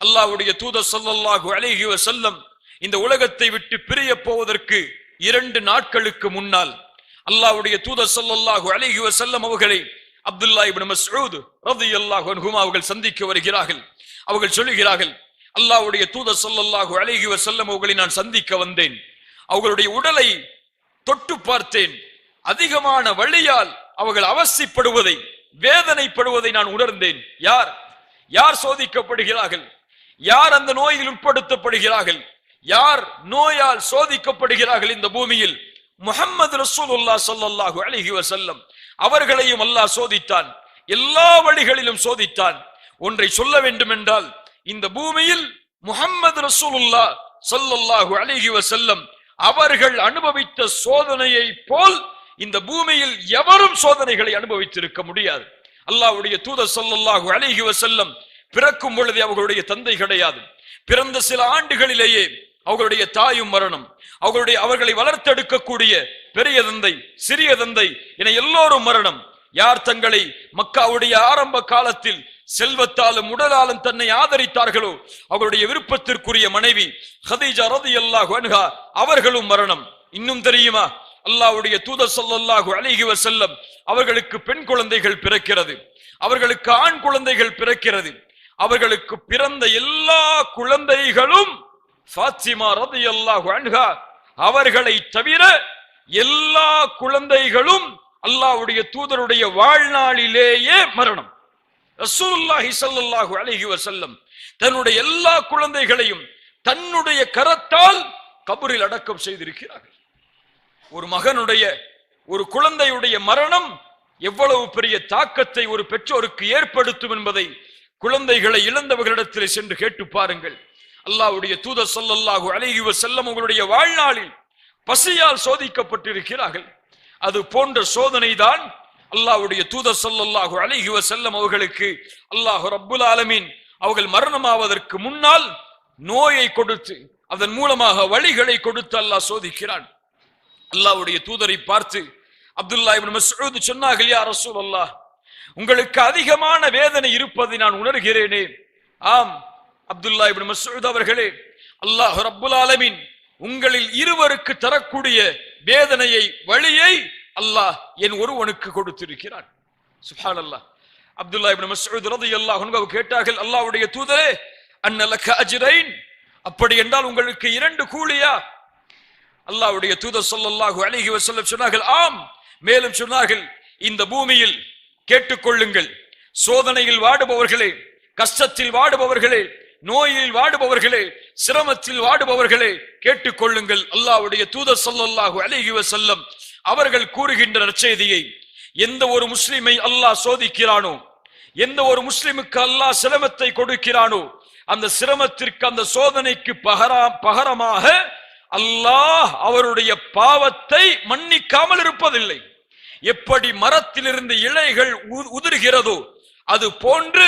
அல்லாஹ்வுடைய தூதர் ஸல்லல்லாஹு அலைஹி வஸல்லம் இந்த உலகத்தை விட்டு பிரிய போவதற்கு 2 நாட்களுக்கு முன்னால் அல்லாஹ்வுடைய தூதர் ஸல்லல்லாஹு அலைஹி வஸல்லம் அவர்களை அப்துல்லா இப்னு மஸ்ஊத் ரலியல்லாஹு அன்ஹு அவர்கள் சந்திக்க வருகிறார்கள். அவர்கள் சொல்லுகிறார்கள், அல்லாஹ்வுடைய தூதர் ஸல்லல்லாஹு அலைஹி வஸல்லம் அவர்களை நான் சந்திக்க வந்தேன். அவர்களுடைய உடலை தொட்டு பார்த்தேன். அதிகமான வலியால் அவர்கள் அவசிப்படுவதை, வேதனைப்படுவதை நான் உணர்ந்தேன். யார் யார் சோதிக்கப்படுகிறார்கள்? யார் அந்த நோயில் உட்படுத்தப்படுகிறார்கள்? யார் நோயால் சோதிக்கப்படுகிறார்கள் இந்த பூமியில்? முஹம்மது ரசூலுல்லாஹ் ஸல்லல்லாஹு அலைஹி வஸல்லம் அவர்களையும் அல்லாஹ் சோதித்தான். எல்லா வழிகளிலும் சோதித்தான். ஒன்றை சொல்ல வேண்டும் என்றால், இந்த பூமியில் முஹம்மது ரசூலுல்லாஹ் ஸல்லல்லாஹு அலைஹி வஸல்லம் அவர்கள் அனுபவித்த சோதனையை போல் இந்த பூமியில் எவரும் சோதனைகளை அனுபவித்திருக்க முடியாது. அல்லாஹ்வுடைய தூதர் ஸல்லல்லாஹு அலைஹி வஸல்லம் பிறக்கும் பொழுது அவர்களுடைய தந்தை கிடையாது. பிறந்த சில ஆண்டுகளிலேயே அவர்களுடைய தாயும் மரணம். அவர்களை வளர்த்தெடுக்கக்கூடிய பெரிய தந்தை, சிறிய தந்தை என எல்லோரும் மரணம். யார் தங்களை மக்காவுடைய ஆரம்ப காலத்தில் செல்வத்தாலும் உடலாலும் தன்னை ஆதரித்தார்களோ அவருடைய விருப்பத்திற்குரிய மனைவி ஹதீஜா ரலியல்லாஹு அன்ஹா அவர்களும் மரணம். இன்னும் தெரியுமா, அல்லாஹ்வுடைய தூதர் ஸல்லல்லாஹு அலைஹி வஸல்லம் அவர்களுக்கு பெண் குழந்தைகள் பிறக்கிறது, அவர்களுக்கு ஆண் குழந்தைகள் பிறக்கிறது. அவர்களுக்கு பிறந்த எல்லா குழந்தைகளும் ஃபாத்திமா ரலியல்லாஹு அன்ஹா அவர்களை தவிர எல்லா குழந்தைகளும் அல்லாஹ்வுடைய தூதருடைய வாழ்நாளிலேயே மரணம். ரசூலுல்லாஹி ஸல்லல்லாஹு அலைஹி வஸல்லம் தன்னுடைய எல்லா குழந்தைகளையும் தன்னுடைய கரத்தால் கபரில் அடக்கம் செய்திருக்கிறார்கள். ஒரு மகனுடைய, ஒரு குழந்தையுடைய மரணம் எவ்வளவு பெரிய தாக்கத்தை ஒரு பெற்றோருக்கு ஏற்படுத்தும் என்பதை குழந்தைகளை இழந்தவர்களிடத்தில் சென்று கேட்டு பாருங்கள். அல்லாஹ்வுடைய தூதர் ஸல்லல்லாஹு அலைஹி வஸல்லம் அவர்களுடைய வாழ்நாளில் பசியால் சோதிக்கப்பட்டிருக்கிறார்கள். அது போன்ற சோதனை தான் அல்லாஹ்வுடைய தூதர் ஸல்லல்லாஹு அலைஹி வஸல்லம் அவர்களுக்கு அல்லாஹ் ரப்புல் ஆலமீன் அவர்கள் மரணமாவதற்கு முன்னால் நோயை கொடுத்து அதன் மூலமாக வழிகளை கொடுத்து அல்லாஹ் சோதிக்கிறான். அல்லாஹ்வுடைய தூதரை பார்த்து அப்துல்லா இப்னு மஸ்ஊத் சொன்னார்கள், யா ரசூலல்லாஹ், உங்களுக்கு அதிகமான வேதனை இருப்பதை நான் உணர்கிறேனே. ஆம் அப்துல்லா இப்னு மஸ்ஊத் அவர்களே, அல்லாஹ் ரப்புல் ஆலமீன் உங்களில் இருவருக்கு தரக்கூடிய வேதனையை, வழியை அல்லாஹ் என் ஒருவனுக்கு கொடுத்திருக்கிறான். சுப்ஹானல்லாஹ். அப்துல்லா இப்னு மஸ்ஊத் ரலியல்லாஹு அன்ஹு கேட்டார்கள், அல்லாஹ்வுடைய தூதரே, அன்ன லக அஜ்ரைன், அப்படி என்றால் உங்களுக்கு 2 கூலியா? அல்லாஹ்வுடைய தூதர் ஸல்லல்லாஹு அலைஹி வஸல்லம் சொன்னார்கள், ஆம். மேலும் சொன்னார்கள், இந்த பூமியில் கேட்டுக்கொள்ளுங்கள், சோதனையில் வாடுபவர்களே, கஷ்டத்தில் வாடுபவர்களே, நோயில் வாடுபவர்களே, சிரமத்தில் வாடுபவர்களே, கேட்டுக்கொள்ளுங்கள். அல்லாஹ்வுடைய தூதர் ஸல்லல்லாஹு அலைஹி வஸல்லம் அவர்கள் கூறுகின்ற நற்செய்தியை, எந்த ஒரு முஸ்லிமை அல்லாஹ் சோதிக்கிறானோ, எந்த ஒரு முஸ்லிமுக்கு அல்லாஹ் சிரமத்தை கொடுக்கிறானோ, அந்த சிரமத்திற்கு, அந்த சோதனைக்கு பகரமாக அல்லாஹ் அவருடைய பாவத்தை மன்னிக்காமல் இருப்பதில்லை. எப்படி மரத்திலிருந்து இலைகள் உதிர்கிறதோ அது போன்று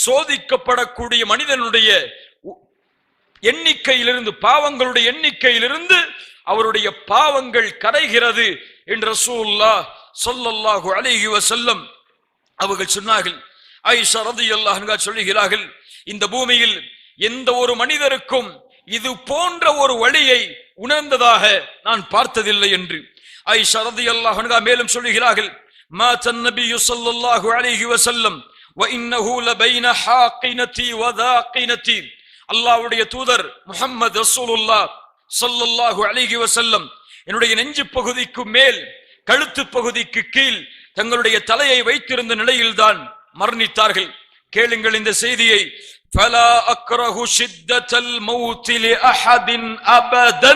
சோதிக்கப்படக்கூடிய மனிதனுடைய எண்ணிக்கையிலிருந்து, பாவங்களுடைய எண்ணிக்கையிலிருந்து அவருடைய பாவங்கள் கரைகிறது என்று ரசூலுல்லாஹ் ஸல்லல்லாஹு அலைஹி வஸல்லம் அவர்கள் சொன்னார்கள். ஆயிஷா ரலியல்லாஹு அன்ஹா சொல்கிறார்கள், இந்த பூமியில் எந்த ஒரு மனிதருக்கும் இது போன்ற ஒரு வழியை உணர்ந்ததாக நான் பார்த்ததில்லை என்று ஆயிஷா ரலியல்லாஹு அன்ஹா மேலும் சொல்கிறார்கள், மாத்தன் நபியு ஸல்லல்லாஹு அலைஹி வஸல்லம் வ இன்னஹு லபைன ஹாகினதி வ தாகினதி. அல்லாஹ்வுடைய தூதர் முஹம்மது ரசூலுல்லாஹ் ஸல்லல்லாஹு அலைஹி வஸல்லம் என்னுடைய நெஞ்சு பகுதிக்கு மேல், கழுத்து பகுதிக்கு கீழ் தங்களுடைய தலையை வைத்திருந்த நிலையில்தான் மரணித்தார்கள். கேளுங்கள் இந்த செய்தியை. فلا أكره شدة الموت لأحد أبدا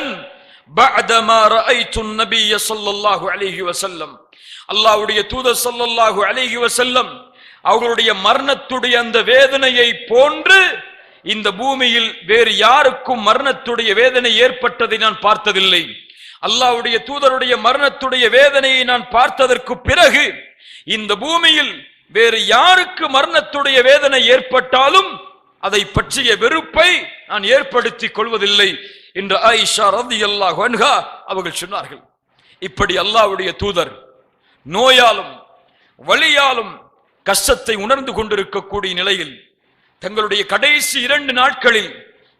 بعدما رأيت النبي صلى الله عليه وسلم. அல்லாஹ்வுடைய தூதர் ஸல்லல்லாஹு அலைஹி வஸல்லம் அவர்களுடைய மரணத்துடைய அந்த வேதனையை போன்று இந்த பூமியில் வேறு யாருக்கும் மரணத்துடைய வேதனை ஏற்பட்டதை நான் பார்த்ததில்லை. அல்லாஹ்வுடைய தூதருடைய மரணத்துடைய வேதனையை நான் பார்த்ததற்கு பிறகு இந்த பூமியில் வேறு யாருக்கு மரணத்துடைய வேதனை ஏற்பட்டாலும் அதை பற்றிய வெறுப்பை நான் ஏற்படுத்திக் கொள்வதில்லை என்று ஆயிஷா ரலியல்லாஹு அன்ஹா அவர்கள் சொன்னார்கள். இப்படி அல்லாஹ்வுடைய தூதர் நோயாலும் வலியாலும் கஷ்டத்தை உணர்ந்து கொண்டிருக்கக்கூடிய நிலையில் தங்களுடைய கடைசி 2 நாட்களில்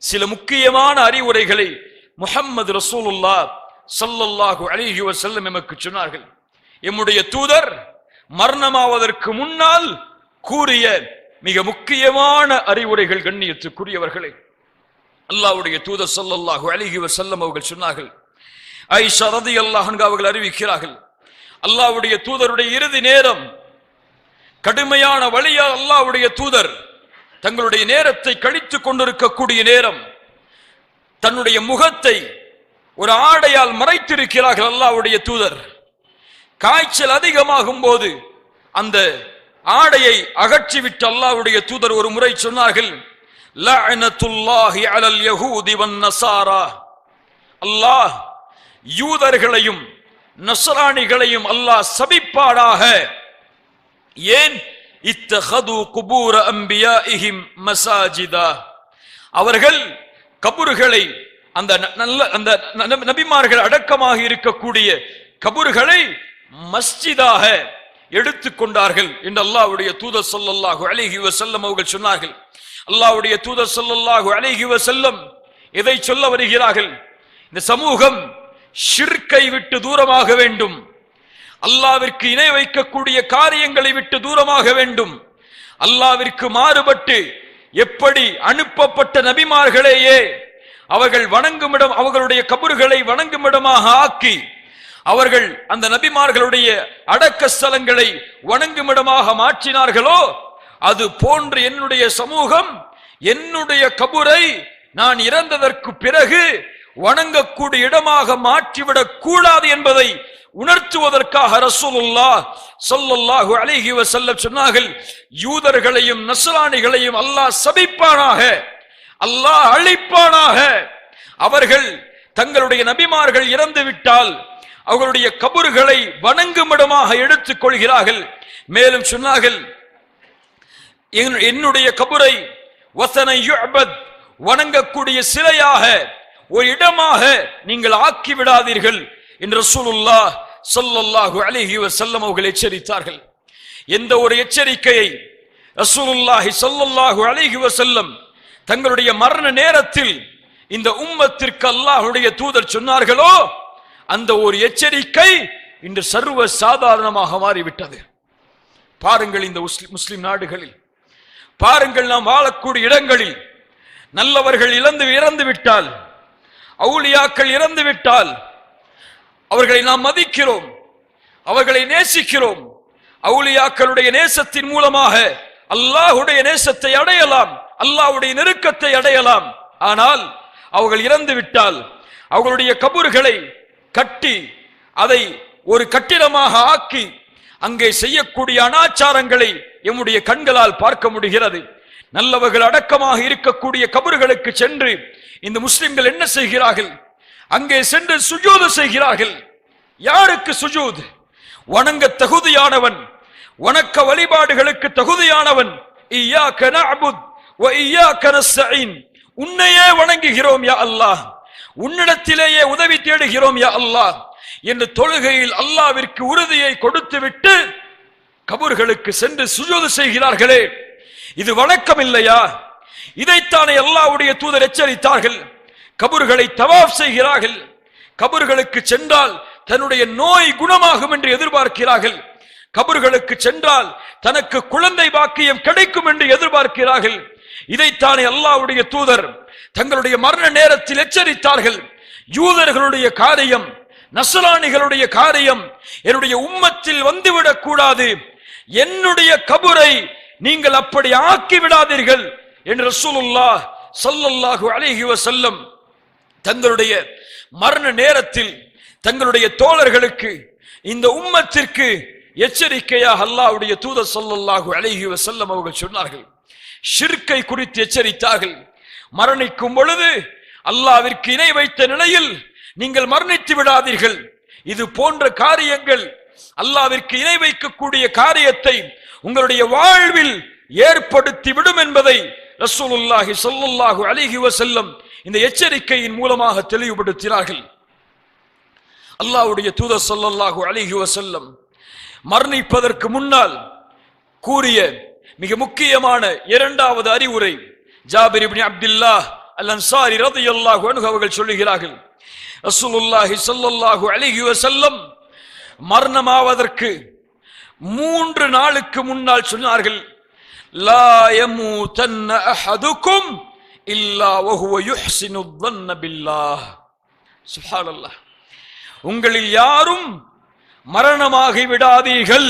சில முக்கியமான அறிவுரைகளை முஹம்மது ரசூலுல்லாஹ் ஸல்லல்லாஹு அலைஹி வஸல்லம் நமக்கு சொன்னார்கள். எம்முடைய தூதர் மரணமாவதற்கு முன்னால் கூறிய மிக முக்கியமான அறிவுரைகள். கண்ணியத்துக்குரியவர்களே, அல்லாஹ்வுடைய தூதர் ஸல்லல்லாஹு அலைஹி வஸல்லம் அவர்கள் சொன்னார்கள், ஆயிஷா ரலியல்லாஹு அன்ஹா அவர்கள் அறிவிக்கிறார்கள், அல்லாஹ்வுடைய தூதருடைய இறுதி நேரம் கடுமையான வலியால் அல்லாஹ்வுடைய தூதர் தங்களுடைய நேரத்தை கழித்துக் கொண்டிருக்கக்கூடிய நேரம், தன்னுடைய முகத்தை ஒரு ஆடையால் மறைத்திருக்கிறார்கள் அல்லாஹ்வுடைய தூதர். காய்ச்சல் அதிகமாகும் போது அந்த ஆடையை அகற்றிவிட்டு அல்லாஹ்வுடைய தூதர் ஒரு முறை சொன்னார்கள், லஅனத்துல்லாஹி அலல் யஹூதி வன் நஸாரா. அல்லாஹ் யூதர்களையும் நஸ்ரானிகளையும் அல்லாஹ் சபிப்பாடாக. ஏன்? இத்தஹது குபூர அன்பியாஇஹிம் மசாஜிதா. அவர்கள் கபறுகளை, அந்த நபிமார்கள் அடக்கமாக இருக்கக்கூடிய கபறுகளை மஸ்ஜிதாக எடுத்துக்கொண்டார்கள் என்று அல்லாஹ்வுடைய தூதர் ஸல்லல்லாஹு அலைஹி வஸல்லம் அவர்கள் சொன்னார்கள். அல்லாஹ்வுடைய தூதர் ஸல்லல்லாஹு அலைஹி வஸல்லம் எதை சொல்ல வருகிறார்கள்? இந்த சமூகம் ஷிர்க்கை விட்டு தூரமாக வேண்டும், அல்லாஹ்விற்கு இணை வைக்கக்கூடிய காரியங்களை விட்டு தூரமாக வேண்டும். அல்லாஹ்விற்கு மாறுபட்டு எப்படி அனுப்பப்பட்ட நபிமார்களையே அவர்கள் வணங்குமிடம், அவர்களுடைய கபறுகளை வணங்குமிடமாக ஆக்கி அவர்கள் அந்த நபிமார்களுடைய அடக்க ஸ்தலங்களை வணங்குமிடமாக மாற்றினார்களோ, அது போன்று என்னுடைய சமூகம் என்னுடைய கபரை நான் இறந்ததற்கு பிறகு வணங்கக்கூடிய இடமாக மாற்றிவிடக் கூடாது என்பதை உணர்த்துவதற்காக ரசூலுல்லாஹ் ஸல்லல்லாஹு அலைஹி வஸல்லம் சொன்னார்கள், யூதர்களையும் நஸ்ரானிகளையும் அல்லாஹ் சபிப்பானாக, அல்லாஹ் அழிப்பானாக. அவர்கள் தங்களுடைய நபிமார்கள் இறந்து விட்டால் அவர்களுடைய கபறுகளை வணங்குமிடமாக எடுத்துக் கொள்கிறார்கள். மேலும் சொன்னார்கள், என்னுடைய கபரை வஸனை யுஅபத், வணங்கக்கூடிய சிலையாக ஒரு இடமாக நீங்கள் ஆக்கி விடாதீர்கள் என்று ரசூலுல்லாஹ் ஸல்லல்லாஹு அலைஹி வஸல்லம் அவர்கள் எச்சரித்தார்கள். எந்த ஒரு எச்சரிக்கையை ரசூலுல்லாஹி ஸல்லல்லாஹு அலைஹி வஸல்லம் தங்களுடைய மரண நேரத்தில் இந்த உம்மத்திற்கு அல்லாஹ்வுடைய தூதர் சொன்னார்களோ, அந்த ஒரு எச்சரிக்கை இன்று சர்வ சாதாரணமாக மாறிவிட்டது. பாருங்கள், இந்த முஸ்லிம் நாடுகளில் பாருங்கள், நாம் வாழக்கூடிய இடங்களில் நல்லவர்கள் இறந்து விட்டால், அவுலியாக்கள் இறந்து விட்டால் அவர்களை நாம் மதிக்கிறோம், அவர்களை நேசிக்கிறோம். அவுலியாக்களுடைய நேசத்தின் மூலமாக அல்லாஹ்வுடைய நேசத்தை அடையலாம், அல்லாஹ்வுடைய நெருக்கத்தை அடையலாம். ஆனால் அவர்கள் இறந்து விட்டால் அவர்களுடைய கபறுகளை கட்டி அதை ஒரு கட்டிடமாக ஆக்கி அங்கே செய்யக்கூடிய அனாச்சாரங்களை எம்முடைய கண்களால் பார்க்க முடிகிறது. நல்லவர்கள் அடக்கமாக இருக்கக்கூடிய கபறுகளுக்கு சென்று இந்த முஸ்லிம்கள் என்ன செய்கிறார்கள்? அங்கே சென்று சுஜூது செய்கிறார்கள். யாருக்கு சுஜூத்? வணங்க தகுதியானவன், வணக்க வழிபாடுகளுக்கு தகுதியானவன். இய்யாக நஅபுத் வ இய்யாக நஸ்தஈன், உன்னையே வணங்குகிறோம் யா அல்லாஹ், உன்னிடத்திலேயே உதவி தேடுகிறோம் யா அல்லாஹ் என்று தொழுகையில் அல்லாஹ்விற்கு உறுதியை கொடுத்துவிட்டு கபர்களுக்கு சென்று சுஜூது செய்கிறார்களே, இது வணக்கம் இல்லையா? இதைத்தானே அல்லாஹ்வுடைய தூதர் எச்சரித்தார்கள். கபர்களை தவாஃப் செய்கிறார்கள், கபர்களுக்கு சென்றால் தன்னுடைய நோய் குணமாகும் என்று எதிர்பார்க்கிறார்கள், கபர்களுக்கு சென்றால் தனக்கு குழந்தை பாக்கியம் கிடைக்கும் என்று எதிர்பார்க்கிறார்கள். இதைத்தானே அல்லாஹ்வுடைய தூதர் தங்களுடைய மரண நேரத்தில் எச்சரித்தார்கள். யூதர்களுடைய காரியம், நஸ்ரானிகளுடைய காரியம் என்னுடைய உம்மத்தில் வந்துவிடக் கூடாது, என்னுடைய கபரை நீங்கள் அப்படி ஆக்கி விடாதீர்கள் என்று ரசூலுல்லாஹ் ஸல்லல்லாஹு அலைஹி வஸல்லம் தங்களுடைய மரண நேரத்தில் தங்களுடைய தோழர்களுக்கு, இந்த உம்மத்திற்கு எச்சரிக்கையாக அல்லாஹ்வுடைய தூதர் ஸல்லல்லாஹு அலைஹி வஸல்லம் அவர்கள் சொன்னார்கள். ஷிர்க்கை குறித்து எச்சரித்தார்கள். மரணிக்கும் பொழுது அல்லாஹ்விற்கு இணை வைத்த நிலையில் நீங்கள் மரணித்து விடாதீர்கள், இது போன்ற காரியங்கள், அல்லாஹ்விற்கு இணை வைக்கக்கூடிய காரியத்தை உங்களுடைய வாழ்வில் ஏற்படுத்தி விடும் என்பதை ரசூலுல்லாஹி ஸல்லல்லாஹு அலைஹி வஸல்லம் இந்த எச்சரிக்கையின் மூலமாக தெளிவுபடுத்தினார்கள். அல்லாஹ்வுடைய தூதர் ஸல்லல்லாஹு அலைஹி வஸல்லம் மரணிப்பதற்கு முன்னால் கூறிய மிக முக்கியமான இரண்டாவது அறிவுரை, ஜாபிர் இப்னு அப்துல்லாஹ் அல் அன்சாரி ரலியல்லாஹு அன்ஹு அவர்கள் சொல்லுகிறார்கள், ரசூலுல்லாஹி ஸல்லல்லாஹு அலைஹி வஸல்லம் மரணமாவதற்கு 3 நாளுக்கு முன்னால் சொன்னார்கள், லா யமூதன்ன அஹதுக்கும் இல்லா வஹுவ யுஹ்சினு ظن பில்லாஹ். சுப்ஹானல்லாஹ், உங்களில் யாரும் மரணமாகி விடாதீர்கள்,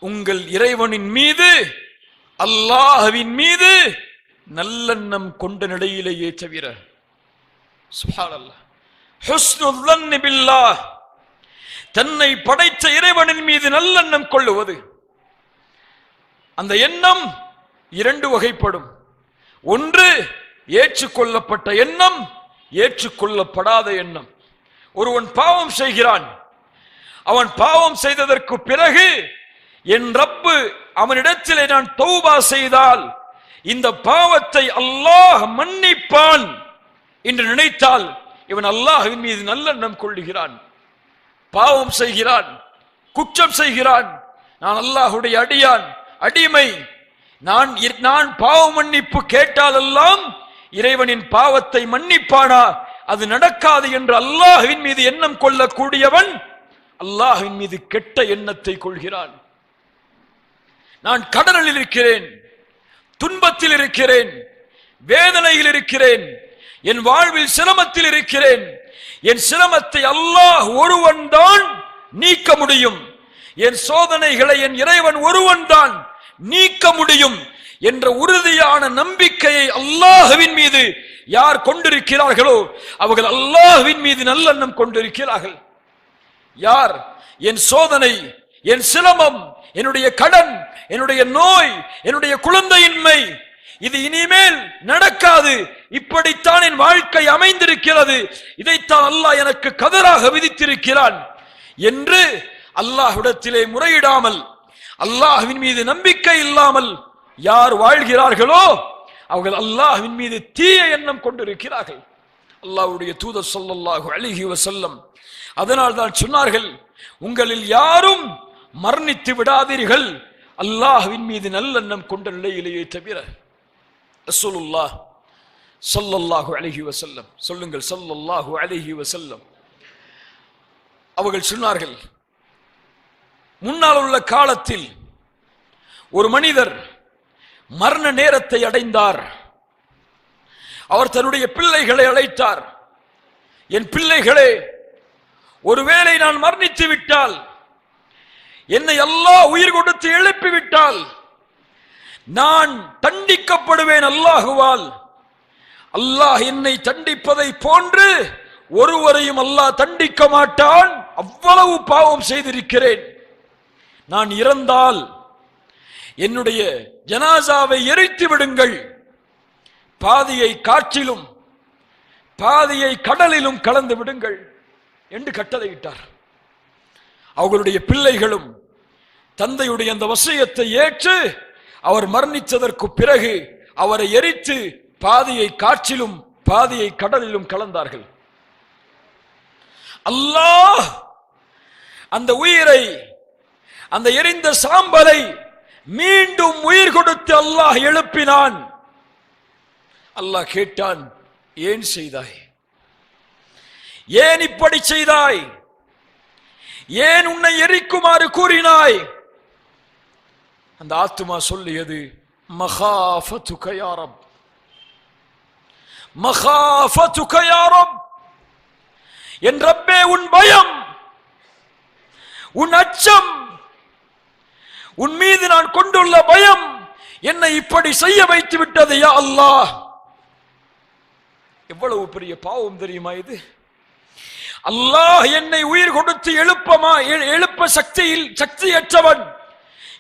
உங்கள் இறைவனின் மீது, அல்லாஹ்வின் மீது நல்லெண்ணம் கொண்ட நிலையிலேயே தவிர. சுப்ஹானல்லாஹ், ஹுஸ்னு ظن பில்லாஹ், தன்னை படைத்த இறைவனின் மீது நல்லெண்ணம் கொள்ளுவது. அந்த எண்ணம் 2 வகைப்படும். ஒன்று ஏற்றுக்கொள்ளப்பட்ட எண்ணம், ஏற்றுக்கொள்ளப்படாத எண்ணம். ஒருவன் பாவம் செய்கிறான், அவன் பாவம் செய்ததற்கு பிறகு என் ரப்பு அவனிடத்திலே நான் தௌபா செய்தால் இந்த பாவத்தை அல்லாஹ் மன்னிப்பான் என்று நினைத்தால் இவன் அல்லாஹ்வின் மீது நல்லெண்ணம் கொள்ளுகிறான். பாவம் செய்கிறான், குற்றம் செய்கிறான், நான் அல்லாஹ்வுடைய அடியான், அடிமை, நான் பாவ மன்னிப்பு கேட்டாலெல்லாம் இறைவனின் பாவத்தை மன்னிப்பானா? அது நடக்காது என்று அல்லாஹ்வின் மீது எண்ணம் கொள்ளக்கூடியவன் அல்லாஹ்வின் மீது கெட்ட எண்ணத்தை கொள்கிறான். நான் கடனில் இருக்கிறேன், துன்பத்தில் இருக்கிறேன், வேதனையில் இருக்கிறேன், என் வாழ்வில் சிரமத்தில் இருக்கிறேன், என் சிரமத்தை அல்லாஹ் ஒருவன் தான் நீக்க முடியும், என் சோதனைகளை என் இறைவன் ஒருவன் தான் நீக்க முடியும் என்ற உறுதியான நம்பிக்கையை அல்லாஹ்வின் மீது யார் கொண்டிருக்கிறார்களோ அவர்கள் அல்லாஹ்வின் மீது நல்லெண்ணம் கொண்டிருக்கிறார்கள். யார் என் சோதனை, என் சிரமம், என்னுடைய கடன், என்னுடைய நோய், என்னுடைய குழந்தையின்மை இது இனிமேல் நடக்காது, இப்படித்தான் என் வாழ்க்கை அமைந்திருக்கிறது, இதைத்தான் அல்லாஹ் எனக்கு கதராக விதித்திருக்கிறான் என்று அல்லாஹ்விடத்திலே முறையிடாமல், அல்லாஹ்வின் மீது நம்பிக்கை இல்லாமல் யார் வாழ்கிறார்களோ அவர்கள் அல்லாஹ்வின் மீது தீய எண்ணம் கொண்டிருக்கிறார்கள். அல்லாஹ்வுடைய தூதர் ஸல்லல்லாஹு அலைஹி வஸல்லம் அதனால் தான் சொன்னார்கள், உங்களில் யாரும் மரணித்து விடாதீர்கள் அல்லாஹ்வின் மீது நல்லெண்ணம் கொண்ட நிலையிலேயே தவிர. ரசூலுல்லாஹ் ஸல்லல்லாஹு அலைஹி வஸல்லம், சொல்லுங்கள் ஸல்லல்லாஹு அலைஹி வஸல்லம் அவர்கள் சொன்னார்கள், முன்னால் உள்ள காலத்தில் ஒரு மனிதர் மரண நேரத்தை அடைந்தார். அவர் தன்னுடைய பிள்ளைகளை அழைத்தார், என் பிள்ளைகளே, ஒருவேளை நான் மரணித்து விட்டால், என்னை அல்லாஹ் உயிர் கொடுத்து எழுப்பிவிட்டால் நான் தண்டிக்கப்படுவேன் அல்லாஹுவால். அல்லாஹ் என்னை தண்டிப்பதை போன்று ஒருவரையும் அல்லாஹ் தண்டிக்க மாட்டான், அவ்வளவு பாவம் செய்திருக்கிறேன். நான் இறந்தால் என்னுடைய ஜனாசாவை எரித்து விடுங்கள், பாதியை காற்றிலும் பாதியை கடலிலும் கலந்து விடுங்கள் என்று கட்டளையிட்டார். அவர்களுடைய பிள்ளைகளும் தந்தையுடைய அந்த வசியத்தை ஏற்று அவர் மரணித்ததற்கு பிறகு அவரை எரித்து பாதியை காற்றிலும் பாதியை கடலிலும் கலந்தார்கள். அல்லாஹ் அந்த உயிரை, அந்த எரிந்த சாம்பலை மீண்டும் உயிர் கொடுத்து அல்லாஹ் எழுப்பினான். அல்லாஹ் கேட்டான், ஏன் செய்தாய்? ஏன் இப்படி செய்தாய்? ஏன் உன்னை எரிக்குமாறு கூறினாய்? அந்த ஆத்துமா சொல்லியது, மகாஃபதுக யா ரப், மகாஃபதுக யா ரப், என் ரப்பே உன் பயம், உன் அச்சம், உன் மீது நான் கொண்டுள்ள பயம் என்னை இப்படி செய்ய வைத்து விட்டது யா அல்லாஹ். எவ்வளவு பெரிய பாவம் தெரியுமா இது? அல்லாஹ் என்னை உயிர் கொடுத்து எழுப்ப சக்தியற்றவன்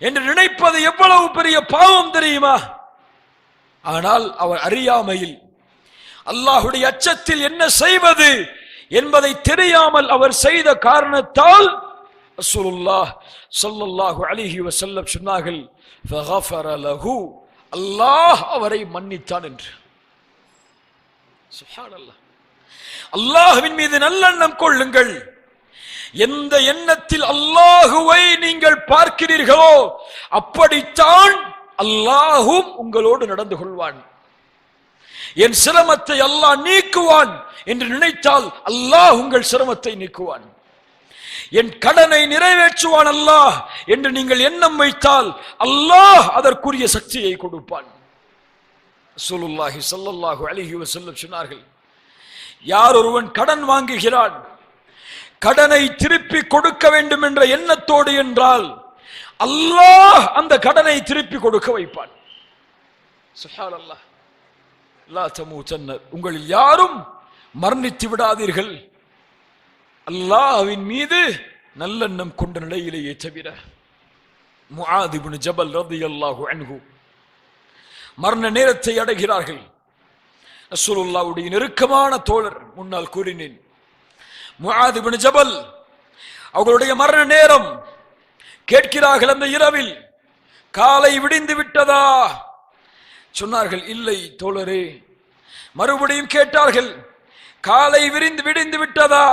என்று நினைப்பது எவ்வளவு பெரிய பாவம் தெரியுமா? ஆனால் அவர் அறியாமையில், அல்லாஹ்வுடைய அச்சத்தில் என்ன செய்வது என்பதை தெரியாமல் அவர் செய்த காரணத்தால் ரசூலுல்லாஹ் ஸல்லல்லாஹு அலைஹி வஸல்லம் சொன்னார்கள், ஃபகஃபர லஹு, அல்லாஹ் அவரை மன்னித்தான் என்று. சுப்ஹானல்லாஹ். அல்லாஹ்வின் மீது நல்லெண்ணம் கொள்ளுங்கள். எந்த எண்ணத்தில் அல்லாஹுவை நீங்கள் பார்க்கிறீர்களோ அப்படித்தான் அல்லாஹும் உங்களோடு நடந்து கொள்வான். என் சிரமத்தை அல்லாஹ் நீக்குவான் என்று நினைத்தால் அல்லாஹ் உங்கள் சிரமத்தை நீக்குவான். என் கடனை நிறைவேற்றுவான் அல்லாஹ் என்று நீங்கள் எண்ணம் வைத்தால் அல்லாஹ் அதற்குரிய சக்தியை கொடுப்பான். ரசூலுல்லாஹி ஸல்லல்லாஹு அலைஹி வஸல்லம் சொன்னார்கள், யார் ஒருவன் கடன் வாங்குகிறான், கடனை திருப்பி கொடுக்க வேண்டும் என்ற எண்ணத்தோடு என்றால் அல்லாஹ் அந்த கடனை திருப்பி கொடுக்க வைப்பான். சுப்ஹானல்லாஹ். லா தமூதன்ன, உங்களில் யாரும் மரணித்து விடாதீர்கள் அல்லாஹ்வின் மீது நல்லெண்ணம் கொண்ட நிலையிலேயே தவிர. முஆத் இப்னு ஜபல் ரலியல்லாஹு அன்ஹு மரண நேரத்தை அடைகிறார்கள். ரசூலுல்லாஹ்வுடைய நெருக்கமான தோழர், முன்னால் கூறினேன், முஆத் இப்னு ஜபல் அவர்களுடைய மரண நேரம். கேட்கிறார்கள், அந்த இரவில் காலை விடிந்து விட்டதா? சொன்னார்கள், இல்லை தோழரே. மறுபடியும் கேட்டார்கள், காலை விடிந்து விட்டதா?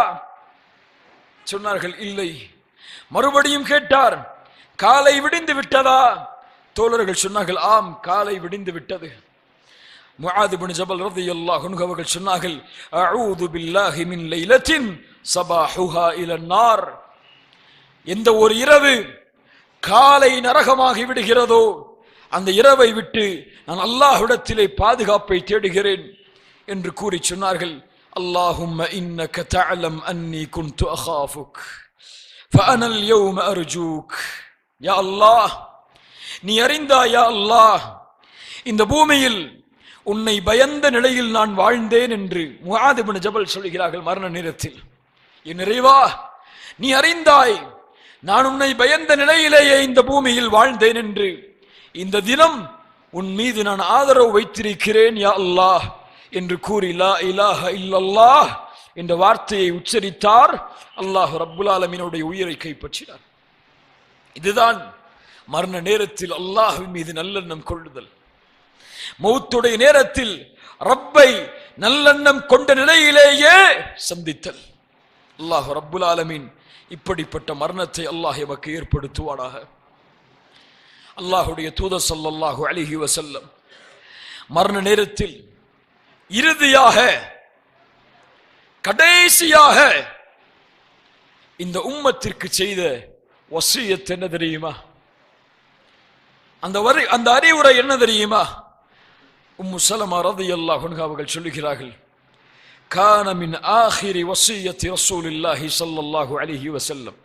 சொன்னார்கள், இல்லை. மறுபடியும் கேட்டார், காலை விடிந்து விட்டதா? தோழர்கள் சொன்னார்கள், ஆம், காலை விடிந்து விட்டது. முஆத் இப்னு ஜபல் ரலியல்லாஹு அன்ஹு அவர்கள் சொன்னார்கள், அஊது பில்லாஹி மின் லைலத்தின் ஸபாஹுஹா இலன் நார். எந்த ஒரு இரவு காலை நரகமாகி விடுகிறதோ அந்த இரவை விட்டு நான் அல்லாஹ்விடத்திலே பாதுகாப்பை தேடுகிறேன் என்று கூறி சொன்னார்கள், அல்லாஹும்ம இன்னக தஅலம் அன்னி குன்து அகாஃபுக் ஃபஅன அல்-யௌம அர்ஜூக். யா அல்லாஹ், நீ அறிந்தாய் யா அல்லாஹ், இந்த பூமியில் உன்னை பயந்த நிலையில் நான் வாழ்ந்தேன் என்று முஆத் இப்னு ஜபல் சொல்கிறார்கள் மரண நேரத்தில். என் இறைவா, நீ அறிந்தாய் நான் உன்னை பயந்த நிலையிலேயே இந்த பூமியில் வாழ்ந்தேன் என்று. இந்த தினம் உன் மீது நான் ஆதரவு வைத்திருக்கிறேன் யா அல்லாஹ் என்று கூறி லா இலாஹ இல்லல்லாஹ் என்ற வார்த்தையை உச்சரித்தார். அல்லாஹ் ரப்புல் ஆலமீனுடைய உயிரை கைப்பற்றினார். இதுதான் மரண நேரத்தில் அல்லாஹ்வின் மீது நல்லெண்ணம் கொள்ளுதல். மௌத்துடைய நேரத்தில் ரப்பை நல்லெண்ணம் கொண்ட நிலையிலேயே சந்தித்தல். அல்லாஹ் ரப்புல் ஆலமீன் இப்படிப்பட்ட மரணத்தை அல்லாஹ் எமக்கு ஏற்படுத்துவானாக. அல்லாஹுடைய தூதர் ஸல்லல்லாஹு அலைஹி வஸல்லம் மரண நேரத்தில் இறுதியாக கடைசியாக இந்த உம்மத்திற்கு செய்த வசியத் என்ன தெரியுமா? அந்த அறிவுரை என்ன தெரியுமா? உம்மு ஸலமா ரலியல்லாஹு அன்ஹா அவர்கள் சொல்லுகிறார்கள், கான மின் ஆகிரி வசியத்தி ரசூலுல்லாஹி ஸல்லல்லாஹு அலைஹி வஸல்லம்.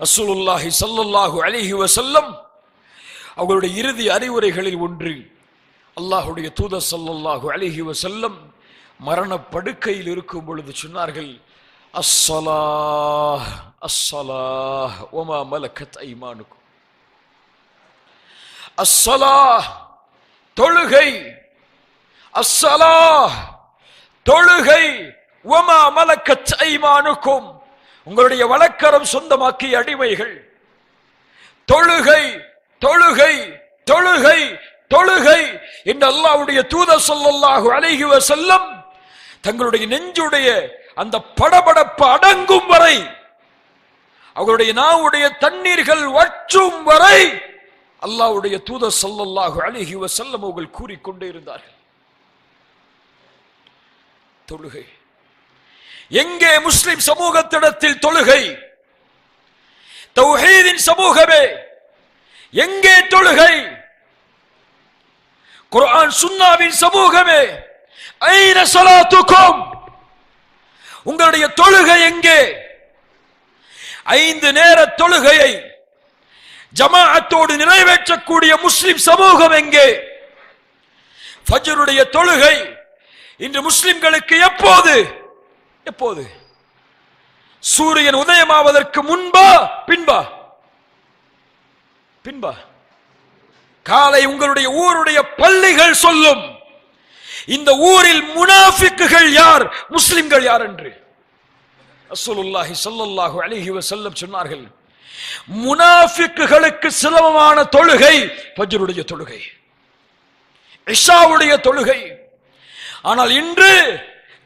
ரசூலுல்லாஹி ஸல்லல்லாஹு அலைஹி வஸல்லம் அவர்களுடைய இறுதி அறிவுரைகளில் ஒன்று, அல்லாஹ்வுடைய தூதர் ஸல்லல்லாஹு அலைஹி வஸல்லம் மரண படுக்கையில் இருக்கும் பொழுது சொன்னார்கள், அஸ்ஸலாஹ் அஸ்ஸலாஹ் வமா மலக்கத் ஐமானுக்கும். அஸ்ஸலாஹ் தொழுகை, அஸ்ஸலாஹ் தொழுகை, வமா மலக்கத் ஐமானுக்கும் உங்களுடைய வலக்கரம் சொந்தமாக்கிய அடிமைகள். தொழுகை தொழுகை தொழுகை தொழுகை என்று அல்லாஹ்வுடைய தூதர் ஸல்லல்லாஹு அலைஹி வஸல்லம் தங்களுடைய நெஞ்சுடைய அந்த படபடப்பு அடங்கும் வரை, அவர்களுடைய நாவுடைய தண்ணீர்கள் வற்றும் வரை அல்லாஹ்வுடைய தூதர் ஸல்லல்லாஹு அலைஹி வஸல்லம் அவர்கள் கூறிக்கொண்டே இருந்தார்கள். தொழுகை எங்கே முஸ்லிம் சமூகத்திடத்தில் தொழுகை? தௌஹீதின் சமூகமே எங்கே தொழுகை? குர்ஆன் சுன்னாவின் சமூகமே ஐன ஸலாத்துக்கும், உங்களுடைய தொழுகை எங்கே? 5 நேர தொழுகையை ஜமாஅத்தோடு நிறைவேற்றக்கூடிய முஸ்லிம் சமூகம் எங்கே? ஃபஜ்ருடைய தொழுகை இன்று முஸ்லிம்களுக்கு எப்போது எப்போது? சூரியன் உதயமாவதற்கு முன்பா பின்பா? பின்பா. காலை உங்களுடைய ஊருடைய பள்ளிகள் சொல்லும் இந்த ஊரில் முனாஃபிக்குகள் யார், முஸ்லிம்கள் யார் என்று. ரசூலுல்லாஹி ஸல்லல்லாஹு அலைஹி வஸல்லம் சொன்னார்கள், முனாஃபிக்குகளுக்கு சிரமமான தொழுகை ஃபஜ்ருடைய தொழுகை, இஷாவுடைய தொழுகை. ஆனால் இன்று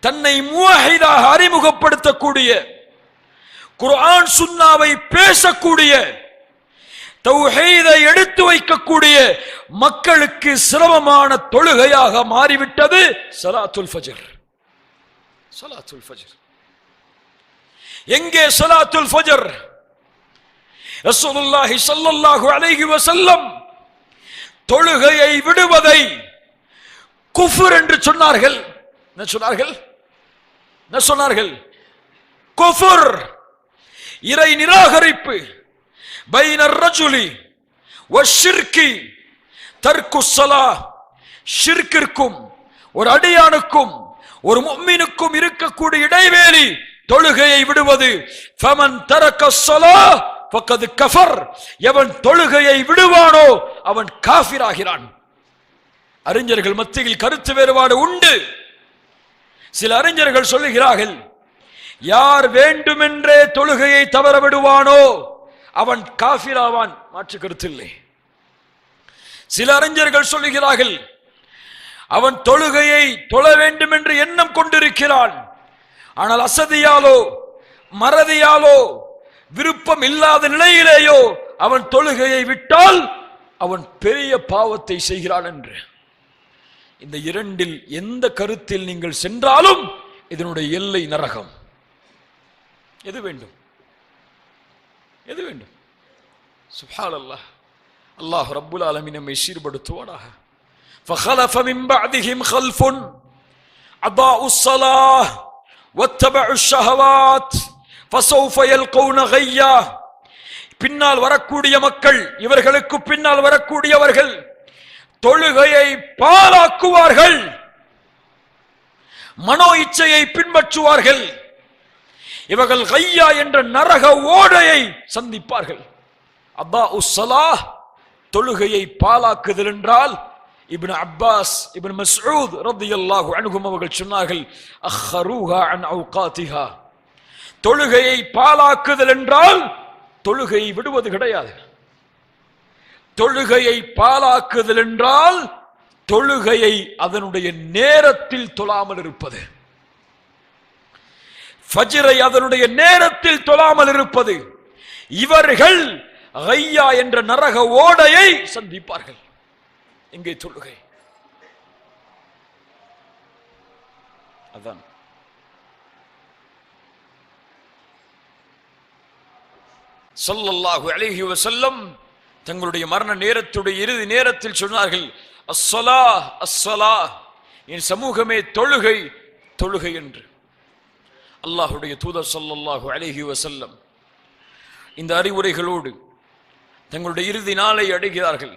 தன்னை முவஹிதாக அறிமுகப்படுத்தக்கூடிய, குர்ஆன் சுன்னாவை பேசக்கூடிய, தௌஹீதை எடுத்து வைக்கக்கூடிய மக்களுக்கு சிரமமான தொழுகையாக மாறிவிட்டது ஸலாத்துல் ஃபஜ்ர். ஸலாத்துல் ஃபஜ்ர் எங்கே? ஸலாத்துல் ஃபஜ்ர் ரசூலுல்லாஹி ஸல்லல்லாஹு அலைஹி வஸல்லம் தொழுகையை விடுவதை குஃப்ர் என்று சொன்னார்கள். என்ன சொன்னார்கள்? என்ன சொன்னார்கள்? குஃப்ர், இறை நிராகரிப்பு. பைனர் ரஜுலி வஷ்ஷிர்கி தர்க்கு ஸலாஹ், ஷிர்கிற்கும் ஒரு அடியானுக்கும் ஒரு முஃமினுக்கும் இருக்கக்கூடிய இடைவேளை தொழுகையை விடுவது. ஃபமன் தரக்க ஸலாஹ் ஃபக்கத் கஃபர், எவன் தொழுகையை விடுவானோ அவன் காஃபிர் ஆகிறான். அறிஞர்கள் மத்தியில் கருத்து வேறுபாடு உண்டு. சில அறிஞர்கள் சொல்லுகிறார்கள், யார் வேண்டுமென்றே தொழுகையை தவற விடுவானோ அவன் காஃபிராவான், மாற்று கருத்தில்லை. சில அறிஞர்கள் சொல்லுகிறார்கள், அவன் தொழுகையை தொழ வேண்டும் என்று எண்ணம் கொண்டிருக்கிறான், ஆனால் அசதியாலோ மறதியாலோ விருப்பம் இல்லாத நிலையிலேயோ அவன் தொழுகையை விட்டால் அவன் பெரிய பாவத்தை செய்கிறான் என்று. இந்த இரண்டில் எந்த கருத்தில் நீங்கள் சென்றாலும் இதனுடைய எல்லை நரகம். எது வேண்டும்? எது வேண்டும்? சுப்ஹானல்லாஹ். அல்லாஹ் ரப்புல் ஆலமீன் நம்மை சீர்படுத்துவானாக. فخلف من بعدهم خلف أضاعوا الصلاة واتبعوا الشهوات فسوف يلقون غيا. பின்னால் வரக்கூடிய மக்கள், இவர்களுக்கு பின்னால் வரக்கூடியவர்கள் தொழுகையை பாழாக்குவார்கள், மனோ இச்சையை பின்பற்றுவார்கள். இவர்கள் கையா என்ற நரக ஓடையை சந்திப்பார்கள். அதாஉ ஸலாஹ், தொழுகையை பாழாக்குதல் என்றால் இப்னு அப்பாஸ், இப்னு மஸ்ஊத் ரலியல்லாஹு அன்ஹும் அவர்கள் சொன்னார்கள், அஹ்ரூஹா அன் அவ்காத்திஹா. தொழுகையை பாழாக்குதல் என்றால் தொழுகையை விடுவது கிடையாது. தொழுகையை பாழாக்குதல் என்றால் தொழுகையை அதனுடைய நேரத்தில் தொழாமல் இருப்பது, ஃபஜ்ரை அதனுடைய நேரத்தில் தொழாமல் இருப்பது. இவர்கள் கையா என்ற நரக ஓடையை சந்திப்பார்கள். எங்கே தொழுகை? அதான் ஸல்லல்லாஹு அலைஹி வஸல்லம் தங்களுடைய மரண நேரத்துடைய இறுதி நேரத்தில் சொன்னார்கள், அஸ்ஸலாஹ் அஸ்ஸலாஹ், என் சமூகமே தொழுகை தொழுகை என்று. அல்லாஹ்வுடைய தூதர் ஸல்லல்லாஹு அலைஹி வஸல்லம் இந்த அறிவுரைகளோடு தங்களுடைய இறுதி நாளை அடைகிறார்கள்.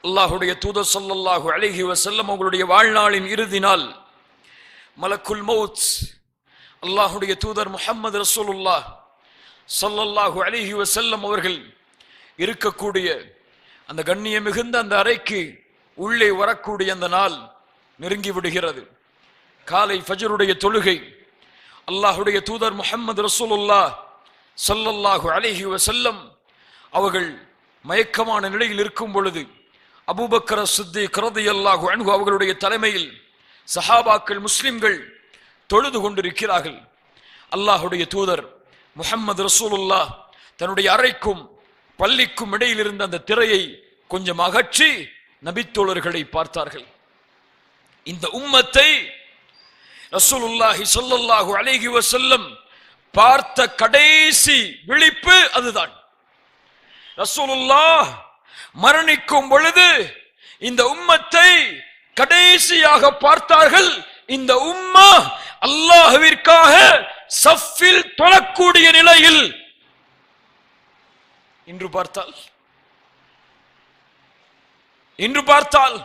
அல்லாஹ்வுடைய தூதர் ஸல்லல்லாஹு அலைஹி வஸல்லம் அவர்களுடைய வாழ்நாளின் இறுதி நாள் மலக்குல் மௌத், அல்லாஹ்வுடைய தூதர் முஹம்மது ரசூலுல்லாஹ் ஸல்லல்லாஹு அலைஹி வஸல்லம் அவர்கள் இருக்கக்கூடிய அந்த கண்ணியம் மிகுந்த அந்த அறைக்கு உள்ளே வரக்கூடிய அந்த நாள் நெருங்கி விடுகிறது. காலை ஃபஜ்ருடைய தொழுகை. அல்லாஹ்வுடைய தூதர் முஹம்மது ரசூலுல்லாஹ் ஸல்லல்லாஹு அலைஹி வஸல்லம் அவர்கள் மயக்கமான நிலையில் இருக்கும் பொழுது அபூபக்கர் சித்திக் ரலியல்லாஹு அன்ஹு அவர்களுடைய தலைமையில் சஹாபாக்கள் முஸ்லிம்கள் தொழுது கொண்டிருக்கிறார்கள். அல்லாஹ்வுடைய தூதர் முஹம்மது ரசூலுல்லாஹ் தன்னுடைய அறைக்கும் பள்ளிக்கும் இடையில் இருந்த அந்த திரையை கொஞ்சம் அகற்றி நபித்தோழர்களை பார்த்தார்கள். இந்த உம்மத்தை ரசூலுல்லாஹி ஸல்லல்லாஹு அலைஹி வஸல்லம் பார்த்த கடைசி விழிப்பு அதுதான். ரசூலுல்லாஹ் மரணிக்கும் பொழுது இந்த உம்மத்தை கடைசியாக பார்த்தார்கள். இந்த உம்மா அல்லாஹ்விற்காக சஃபில் தொழக்கூடிய நிலையில். இன்று பார்த்தால்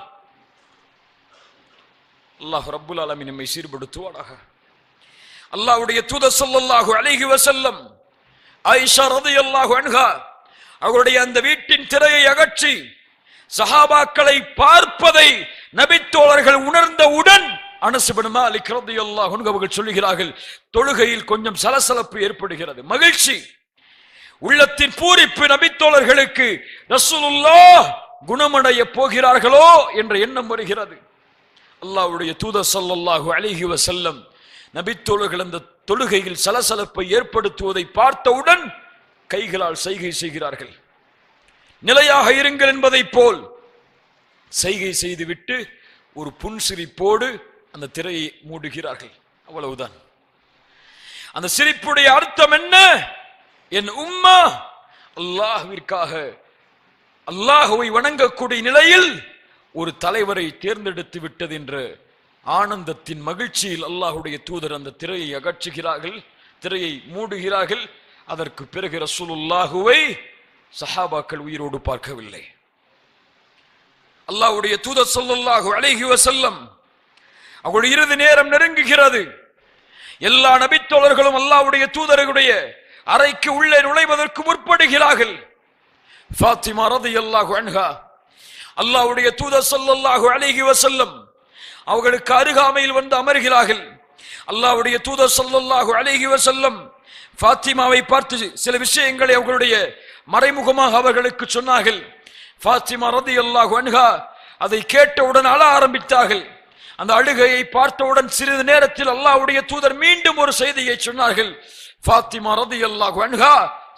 அல்லாஹ் ரப்புல் ஆலமீன் நம்மை சீர்படுத்துவானாக. அல்லாஹ்வுடைய தூதர் ஸல்லல்லாஹு அலைஹி வஸல்லம் ஆயிஷா ரலியல்லாஹு அன்ஹா அவருடைய அந்த வீட்டின் திரையை அகற்றி சஹாபாக்களை பார்ப்பதை நபித்தோழர்கள் உணர்ந்தவுடன் அனஸ் இப்னு மாலிக் ரலியல்லாஹு அன்ஹு அவர்கள் சொல்லுகிறார்கள், தொழுகையில் கொஞ்சம் சலசலப்பு ஏற்படுகிறது, மகிழ்ச்சி, உள்ளத்தின் பூரிப்பு. நபித்தோழர்களுக்கு ரசூலுல்லாஹ் குணமடைய போகிறார்களோ என்ற எண்ணம் வருகிறது. அல்லாஹ்வுடைய தூதர் ஸல்லல்லாஹு அலைஹி வஸல்லம் நபித்தோழர்கள் அந்த தொழுகையில் சலசலப்பை ஏற்படுத்துவதை பார்த்தவுடன் கைகளால் செய்கை செய்கிறார்கள். நிலையாக இருங்கள் என்பதை போல் செய்கை செய்துவிட்டு ஒரு புன்சிரிப்போடு அந்த திரையை மூடுகிறார்கள். அவ்வளவுதான். அந்த சிரிப்புடைய அர்த்தம் என்ன? என் உம்மா அல்லாஹ்விற்காக அல்லாஹ்வை வணங்கக்கூடிய நிலையில் ஒரு தலைவரை தேர்ந்தெடுத்து விட்டது என்ற ஆனந்தத்தின் மகிழ்ச்சியில் அல்லாஹ்வுடைய தூதர் அந்த திரையை அகற்றுகிறார்கள், திரையை மூடுகிறார்கள். அதற்கு பிறகு ரசூலுல்லாஹுவை சஹாபாக்கள் உயிரோடு பார்க்கவில்லை. அல்லாஹ்வுடைய தூதர் ஸல்லல்லாஹு அலைஹி வஸல்லம் அவருடைய இறுதி நேரம் நெருங்குகிறது. எல்லா நபித்தோழர்களும் அல்லாஹ்வுடைய தூதருடைய அறைக்கு உள்ளே நுழைவதற்கு முற்படுகிறார்கள். ஃபாத்திமா ரலியல்லாஹு அன்ஹா அல்லாஹ்வுடைய தூதர் ஸல்லல்லாஹு அலைஹி வஸல்லம் அவர்களுக்கு அருகாமையில் வந்து அமர்கிறார்கள். அல்லாஹ்வுடைய தூதர் ஸல்லல்லாஹு அலைஹி வஸல்லம் ஃபாத்திமாவை பார்த்து சில விஷயங்களை அவர்களுடைய மறைமுகமாக அவர்களுக்கு சொன்னார்கள். ஃபாத்திமா ரலியல்லாஹு அன்ஹா அதை கேட்டவுடன் அழ ஆரம்பித்தார்கள். அந்த அழுகையை பார்த்தவுடன் சிறிது நேரத்தில் அல்லாஹ்வுடைய தூதர் மீண்டும் ஒரு செய்தியை சொன்னார்கள். ஃபாத்திமா ரலியல்லாஹு அன்ஹா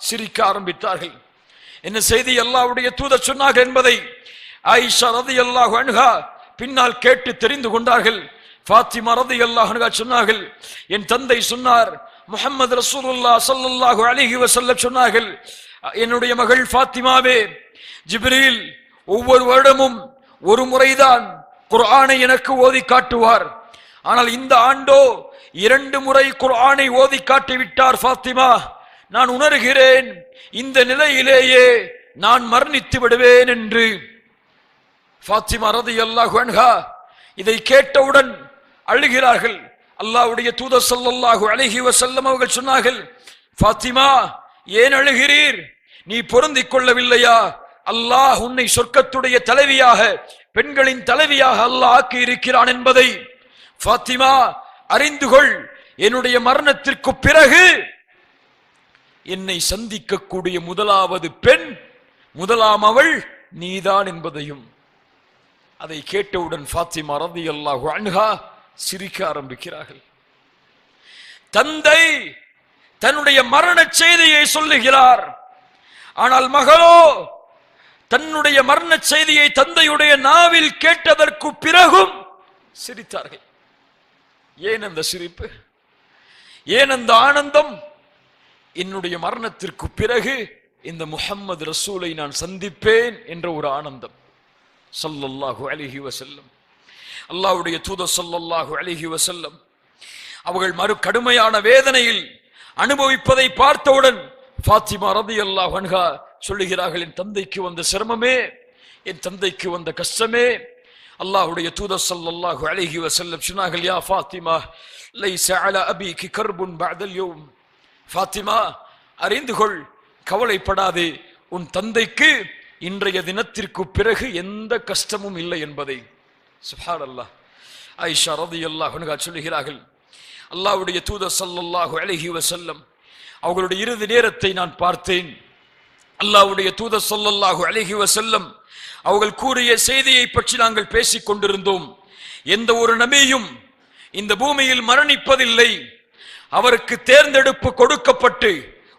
சிரிக்க ஆரம்பித்தார்கள். என்ன செய்தி அல்லாஹ்வுடைய தூதர் சொன்னார்கள் என்பதை ஆயிஷா ரலியல்லாஹு அன்ஹா பின்னால் கேட்டு தெரிந்து கொண்டார்கள். ஃபாத்திமா ரலியல்லாஹு அன்ஹா சொன்னார்கள், என் தந்தை சொன்னார், முஹம்மது ரசூலுல்லாஹ் ஸல்லல்லாஹு அலைஹி வஸல்லம் சொன்னார்கள், என்னுடைய மகள் ஃபாத்திமாவே, ஜிப்ரீல் ஒவ்வொரு வருடமும் ஒரு முறைதான் குர்ஆனை எனக்கு ஓதி காட்டுவார். ஆனால் இந்த ஆண்டோ 2 முறை குர்ஆனை ஓதி காட்டிவிட்டார் ஃபாத்திமா. நான் உணர்கிறேன் இந்த நிலையிலேயே நான் மரணித்து விடுவேன் என்று. ஃபாத்திமா ரலியல்லாஹு அன்ஹா இதை கேட்டவுடன் அழுகிறார்கள். அல்லாஹ்வுடைய தூதர் ஸல்லல்லாஹு அலைஹி வஸல்லம் அவர்கள் சொன்னார்கள், ஃபாத்திமா ஏன் அழுகிறீர்? நீ பொருந்திக் கொள்ளவில்லையா? அல்லாஹ் உன்னை சொர்க்கத்துடைய தலைவியாக, பெண்களின் தலைவியாக அல்லாஹ் ஆக்கி இருக்கிறான் என்பதை ஃபாத்திமா அறிந்து கொள். என்னுடைய மரணத்திற்கு பிறகு என்னை சந்திக்கக்கூடிய முதலாவது பெண், முதலாம் அவள் நீதான் என்பதையும். அதை கேட்டவுடன் ஃபாத்திமா ரலியல்லாஹு அன்ஹா சிரிக்க ஆரம்பிக்கிறார்கள். தந்தை தன்னுடைய மரண செய்தியை சொல்லுகிறார், ஆனால் மகளோ தன்னுடைய மரண செய்தியை தந்தையுடைய நாவில் கேட்டதற்கு பிறகும் சிரித்தார்கள். ஏன் அந்த சிரிப்பு? ஏன் அந்த ஆனந்தம்? என்னுடைய மரணத்திற்கு பிறகு இந்த முஹம்மது ரசூலை நான் சந்திப்பேன் என்ற ஒரு ஆனந்தம். ஸல்லல்லாஹு அலைஹி வஸல்லம், அல்லாஹ்வுடைய தூதர் ஸல்லல்லாஹு அலைஹி வஸல்லம் அவர்கள் கடுமையான வேதனையில் அனுபவிப்பதை பார்த்தவுடன் ஃபாத்திமா ரலியல்லாஹு அன்ஹா சொல்லுகிறார்கள், என் தந்தைக்கு வந்த சிரமமே, என் தந்தைக்கு வந்த கஷ்டமே. அல்லாஹ்வுடைய தூதர் ஸல்லல்லாஹு அலைஹி வஸல்லம் சொன்னார்கள், யா ஃபாத்திமா லைஸ அலா அபீகி கர்புன் பஅதல் யௌம். ஃபாத்திமா அறிந்து கொள், கவலைப்படாதே, உன் தந்தைக்கு இன்றைய தினத்திற்கு பிறகு எந்த கஷ்டமும் இல்லை என்பதை. சுப்ஹானல்லாஹ். ஆயிஷா ரலியல்லாஹு அன்ஹா சொல்லுகிறார்கள், அல்லாஹ்வுடைய தூதர் ஸல்லல்லாஹு அலைஹி வஸல்லம் அவர்களுடைய இறுதி நேரத்தை நான் பார்த்தேன். அல்லாஹ்வுடைய தூதர் ஸல்லல்லாஹு அலைஹி வஸல்லம் அவர்கள் கூறிய செய்தியை பற்றி நாங்கள் பேசிக் கொண்டிருந்தோம். எந்த ஒரு நபியும் இந்த பூமியில் மரணிப்பதில்லை. அவருக்கு தேர்ந்தெடுப்பு கொடுக்கப்பட்டு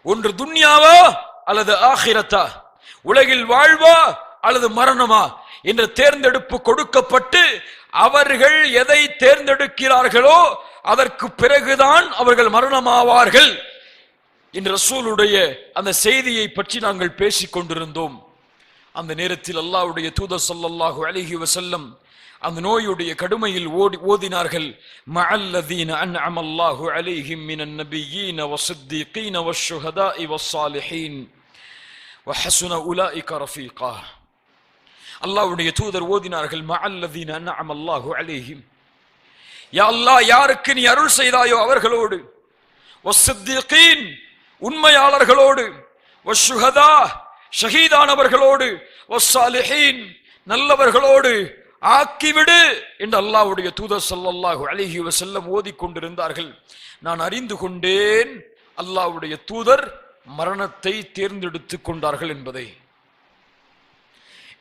ஒன்று துன்யாவா அல்லது ஆகிரத்தா, உலகில் வாழ்வா அல்லது மரணமா என்ற தேர்ந்தெடுப்பு கொடுக்கப்பட்டு அவர்கள் எதை தேர்ந்தெடுக்கிறார்களோ அதற்கு பிறகுதான் அவர்கள் மரணமாவார்கள் என்ற ரசூலுடைய அந்த செய்தியை பற்றி நாங்கள் பேசிக் கொண்டிருந்தோம். அந்த நேரத்தில் அல்லாஹ்வுடைய தூதர் ஸல்லல்லாஹு அலைஹி வஸல்லம் அந்த நோயுடைய கடுமையில் ஓதினார்கள், மஅல்லதீன அன்அமல்லாஹு அலைஹிம் மினன் நபிய்யீன வஸ்ஸித்தீகீன வஷ்ஷுஹதாஇ வஸ்ஸாலிஹீன் வஹஸுன உலாயிக ரஃபீகா. அல்லாஹ்வுடைய தூதர் ஓதினார்கள், மஅல்லதீன அன்அமல்லாஹு அலைஹிம், யா அல்லாஹ் யாருக்கு நீ அருள் செய்தாயோ அவர்களோடு, வஸ்ஸித்தீகீன் உண்மையாளர்களோடு, வஷ்ஷுஹதா ஷஹீதானவர்களோடு, வஸ்ஸாலிஹீன் நல்லவர்களோடு ஆக்கிவிடு என்று அல்லாஹ்வுடைய தூதர் ஸல்லல்லாஹு அலைஹி வஸல்லம் ஓதிக்கொண்டிருந்தார்கள். நான் அறிந்து கொண்டேன் அல்லாஹ்வுடைய தூதர் மரணத்தை தேர்ந்தெடுத்துக் கொண்டார்கள் என்பதை.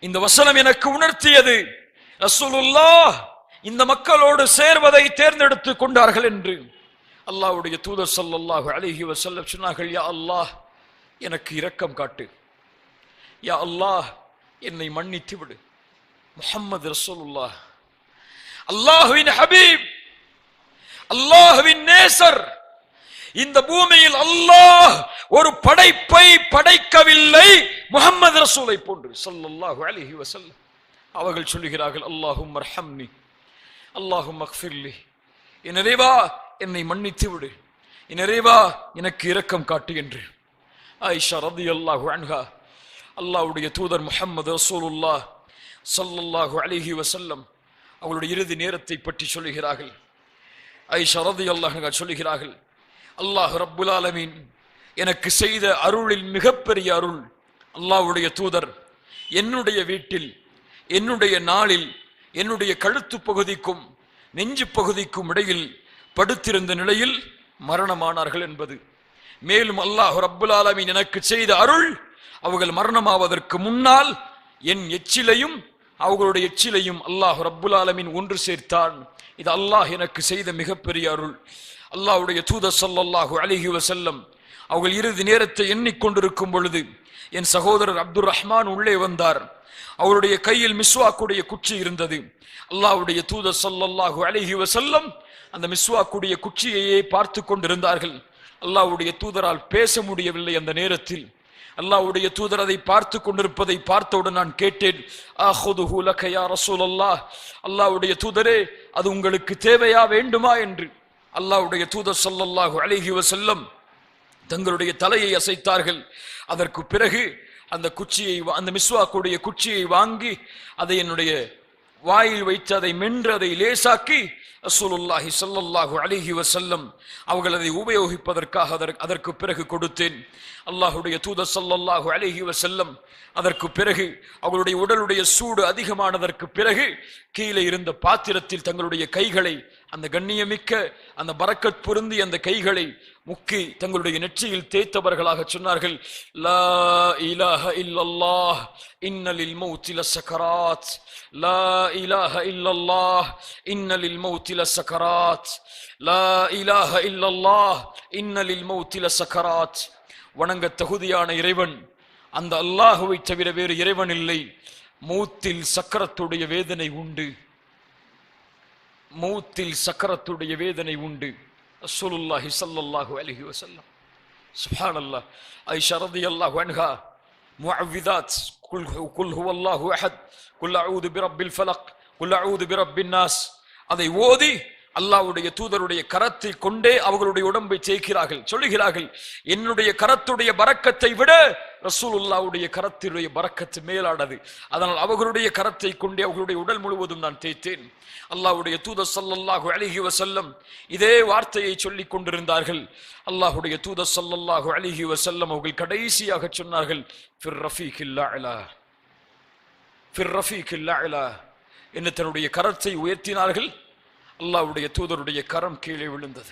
இந்த வசனம் எனக்கு உணர்த்தியது, ரசூலுல்லாஹ் இந்த மக்களோடு சேர்வதை தேர்ந்தெடுத்துக் கொண்டார்கள் என்று. அல்லாஹ்வுடைய தூதர் ஸல்லல்லாஹு அலைஹி வஸல்லம் சொன்னார்கள், யா அல்லாஹ் எனக்கு இரக்கம் காட்டு, யா அல்லாஹ் என்னை மன்னித்து விடு. முஹம்மது ரசூலுல்லாஹ் அல்லாஹ்வின் ஹபீப், அல்லாஹ்வின் நேசர். இந்த பூமியில் அல்லாஹ் ஒரு படைப்பை படைக்கவில்லை முஹம்மது ரசூலை போன்று ஸல்லல்லாஹு அலைஹி வஸல்லம். அவர்கள் சொல்லுகிறார்கள், அல்லாஹும்ம அர்ஹம்னி, அல்லாஹும்ம அக்ஃபிர்லி, என் இறைவா என்னை மன்னித்து விடு, என் இறைவா எனக்கு இரக்கம் காட்டு என்று. ஆயிஷா ரலியல்லாஹு அன்ஹா அல்லாஹ்வுடைய தூதர் முஹம்மது ரசூலுல்லாஹ் ஸல்லல்லாஹு அலைஹி வஸல்லம் அவர்களுடைய இறுதி நேரத்தை பற்றி சொல்லுகிறார்கள். ஆயிஷா ரலியல்லாஹு அன்ஹா சொல்லுகிறார்கள், அல்லாஹ் ரப்புல் ஆலமீன் எனக்கு செய்த அருளில் மிகப்பெரிய அருள், அல்லாஹ்வுடைய தூதர் என்னுடைய வீட்டில் என்னுடைய நாளில் என்னுடைய கழுத்து பகுதிக்கும் நெஞ்சு பகுதிக்கும் இடையில் படுத்திருந்த நிலையில் மரணமானார்கள் என்பது. மேலும் அல்லாஹ் ரப்புல் ஆலமீன் எனக்கு செய்த அருள், அவர்கள் மரணமாவதற்கு முன்னால் என் எச்சிலையும் அவர்களுடைய எச்சிலையும் அல்லாஹ் ரப்புல் ஆலமீன் ஒன்று சேர்த்தான். இது அல்லாஹ் எனக்கு செய்த மிகப்பெரிய அருள். அல்லாஹ்வுடைய தூதர் ஸல்லல்லாஹு அலைஹி வஸல்லம் அவர்கள் இறுதி நேரத்தை எண்ணிக்கொண்டிருக்கும் பொழுது என் சகோதரர் அப்துல் ரஹ்மான் உள்ளே வந்தார். அவருடைய கையில் மிஸ்வாக்குடைய குச்சி இருந்தது. அல்லாஹ்வுடைய தூதர் ஸல்லல்லாஹு அலைஹி வஸல்லம் அந்த மிஸ்வாக்குடைய குச்சியையே பார்த்து கொண்டிருந்தார்கள். அல்லாஹ்வுடைய தூதரால் பேச முடியவில்லை. அந்த நேரத்தில் அல்லாஹ்வுடைய தூதர் அதை பார்த்து கொண்டிருப்பதை பார்த்தவுடன் நான் கேட்டேன், ஆஹுதுஹு லக யா ரசூலல்லாஹ், அல்லாஹ்வுடைய தூதரே அது உங்களுக்கு தேவையா வேண்டுமா என்று. அல்லாஹ்வுடைய தூதர் ஸல்லல்லாஹு அலைஹி வஸல்லம் தங்களுடைய தலையை அசைத்தார்கள். அதற்கு பிறகு அந்த குச்சியை, அந்த மிஸ்வாக்குடைய குச்சியை வாங்கி அதை என்னுடைய வாயில் வைத்து அதை மென்று அதை லேசாக்கி ரசூலுல்லாஹி ஸல்லல்லாஹு அலைஹி வஸல்லம் அவர்கள் அதை உபயோகிப்பதற்காக அதற்கு பிறகு கொடுத்தேன். அல்லாஹ்வுடைய தூதர் ஸல்லல்லாஹு அலைஹி வஸல்லம் அதற்கு பிறகு அவர்களுடைய உடலுடைய சூடு அதிகமானதற்கு பிறகு கீழே இருந்த பாத்திரத்தில் தங்களுடைய கைகளை, அந்த கண்ணியமிக்க அந்த பரக்கத் பொருந்தி அந்த கைகளை முக்கி தங்களுடைய நெற்றியில் தேய்த்தவர்களாக சொன்னார்கள், லா இலாஹ இல்லல்லாஹ் இன்னலில் மௌத்தி லஸகராத், லா இலாஹ இல்லல்லாஹ் இன்னலில் மௌத்தி லஸகராத், லா இலாஹ இல்லல்லாஹ் இன்னலில் மௌத்தி லஸகராத். வணங்க தகுதியான இறைவன் அந்த அல்லாஹுவை தவிர வேறு இறைவன் இல்லை. மௌத்தில் சக்கரத்துடைய வேதனை உண்டு, மௌத்தில் சக்கரத்துடைய வேதனை உண்டு. ரசூலுல்லாஹி ஸல்லல்லாஹு அலைஹி வஸல்லம். சுப்ஹானல்லாஹ். ஆயிஷா ரலியல்லாஹு அன்ஹா முஅவ்விதாத், குல் ஹுவல்லாஹு அஹத், குல் அஊது பிரப்பில் ஃபலக், குல் அஊது பிரப்பின் நாஸ், அதை ஓதி அல்லாஹ்வுடைய தூதருடைய கரத்தை கொண்டே அவர்களுடைய உடம்பை தேய்க்கிறார்கள். சொல்லுகிறார்கள், என்னுடைய கரத்துடைய பரக்கத்தை விட ரசூலுல்லாஹ்வுடைய கரத்துடைய பரக்கத்து மேலானது. அதனால் அவர்களுடைய கரத்தை கொண்டே அவர்களுடைய உடல் முழுவதும் நான் தேய்த்தேன். அல்லாஹ்வுடைய தூதர் ஸல்லல்லாஹு அலைஹி வஸல்லம் இதே வார்த்தையை சொல்லிக் கொண்டிருந்தார்கள். அல்லாஹ்வுடைய தூதர் ஸல்லல்லாஹு அலைஹி வஸல்லம் அவர்கள் கடைசியாக சொன்னார்கள், ஃபிர் ரஃபீகில் அலா, ஃபிர் ரஃபீகில் அலா என்று தன்னுடைய கரத்தை உயர்த்தினார்கள். அல்லாஹ்வுடைய தூதருடைய கரம் கீழே விழுந்தது.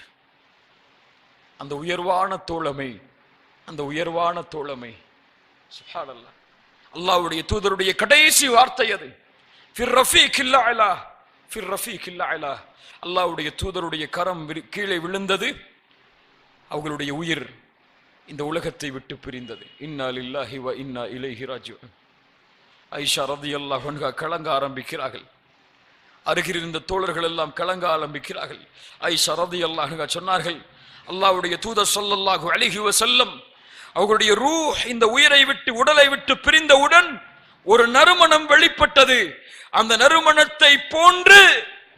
அந்த உயர்வான தோழமை, அந்த உயர்வான தோழமை. சுப்ஹானல்லாஹ். அல்லாஹ்வுடைய தூதருடைய கடைசி வார்த்தை அது, ஃபிர் ரஃபீகில் அலா, ஃபிர் ரஃபீகில் அலா. அல்லாஹ்வுடைய தூதருடைய கரம் கீழே விழுந்தது. அவர்களுடைய உயிர் இந்த உலகத்தை விட்டு பிரிந்தது. இன்னா லில்லாஹி வ இன்னா இலைஹி ராஜிஊன். ஆயிஷா ரலியல்லாஹு அன்ஹா கலங்க ஆரம்பிக்கிறார்கள். அருகில் இருந்த தோழர்கள் எல்லாம் கலங்க ஆரம்பிக்கிறார்கள். ஆயிஷா ரலியல்லாஹு அன்ஹா சொன்னார்கள், அல்லாஹ்வுடைய தூதர் ஸல்லல்லாஹு அலைஹி வஸல்லம் அவர்களுடைய ரூஹ் இந்த உயிரை விட்டு, உடலை விட்டு பிரிந்தவுடன் ஒரு நறுமணம் வெளிப்பட்டது. அந்த நறுமணத்தை போன்று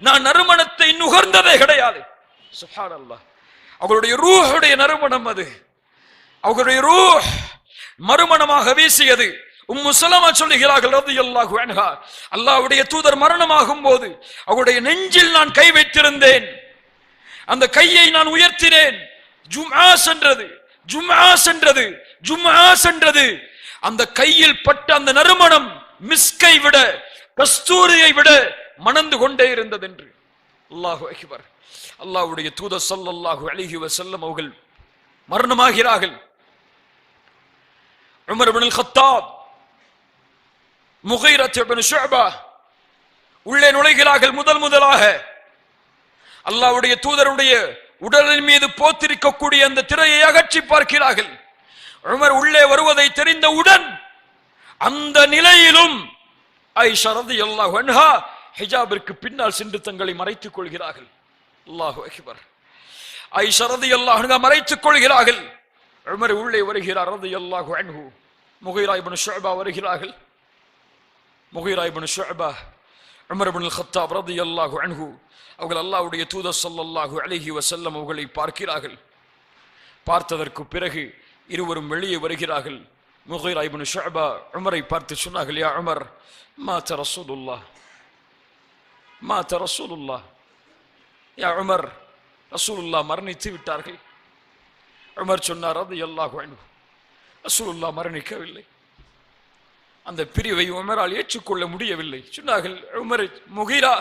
நான் நறுமணத்தை நுகர்ந்ததே கிடையாது. சுப்ஹானல்லாஹ். அவர்களுடைய ரூஹுடைய நறுமணம் அது. அவர்களுடைய ரூஹ் மறுமணமாக வீசியது. உம்மு சலமா சொல்லுகிறார்கள் ரலியல்லாஹு அன்ஹா, அல்லாஹ்வுடைய தூதர் மரணமாகும் போது அவருடைய நெஞ்சில் நான் கை வைத்திருந்தேன். அந்த கையை நான் உயர்த்தினேன். ஜும்ஆ சென்றது, ஜும்ஆ சென்றது, ஜும்ஆ சென்றது. அந்த கையில் பட்ட அந்த நறுமணம் மிஸ்கை விட, கஸ்தூரியை விட மணந்து கொண்டே இருந்தது என்று. அல்லாஹு அக்பர். அல்லாஹ்வுடைய தூதர் ஸல்லல்லாஹு அலைஹி வஸல்லம் அவர்கள் மரணமாகிறார்கள். உமர் இப்னு அல்-கத்தாப், முகீரா இப்னு ஷுஅபா உள்ளே நுழைகிறார்கள். முதலாக அல்லாஹ்வுடைய தூதருடைய உடலின் மீது போத்திருக்கக்கூடிய அந்த திரையை அகற்றி பார்க்கிறார்கள். உமர் உள்ளே வருவதை தெரிந்தவுடன் அந்த நிலையிலும் ஆயிஷா ரலியல்லாஹு அன்ஹா ஹிஜாபிற்கு பின்னால் சென்று தங்களை மறைத்துக் கொள்கிறார்கள். அல்லாஹு அக்பர். ஆயிஷா ரலியல்லாஹு அன்ஹா மறைத்துக் கொள்கிறார்கள். உமர் உள்ளே வருகிறார் ரலியல்லாஹு அன்ஹு. முகீரா இப்னு ஷுஅபா வருகிறார்கள். முகீரா இப்னு ஷுஅபா, உமர் இப்னு அல்-கத்தாப் ரலியல்லாஹு அன்ஹு அவர்கள் அல்லாஹ்வுடைய தூதர் ஸல்லல்லாஹு அலைஹி வஸல்லம் அவர்களை பார்க்கிறார்கள். பார்த்ததற்கு பிறகு இருவரும் வெளியே வருகிறார்கள். முகீரா இப்னு ஷுஅபா உமரை பார்த்து சொன்னார்கள், யா உமர், மாத ரசூலுல்லாஹ், மாத ரசூலுல்லாஹ். யா உமர், ரசூலுல்லாஹ் மரணித்து விட்டார்கள். உமர் சொன்னார் ரலியல்லாஹு அன்ஹு, ரசூலுல்லாஹ் மரணிக்கவில்லை. அந்த பிரிவை உமரால் ஏற்றுக்கொள்ள முடியவில்லை. சொன்னார்கள், உமர், முகீரா,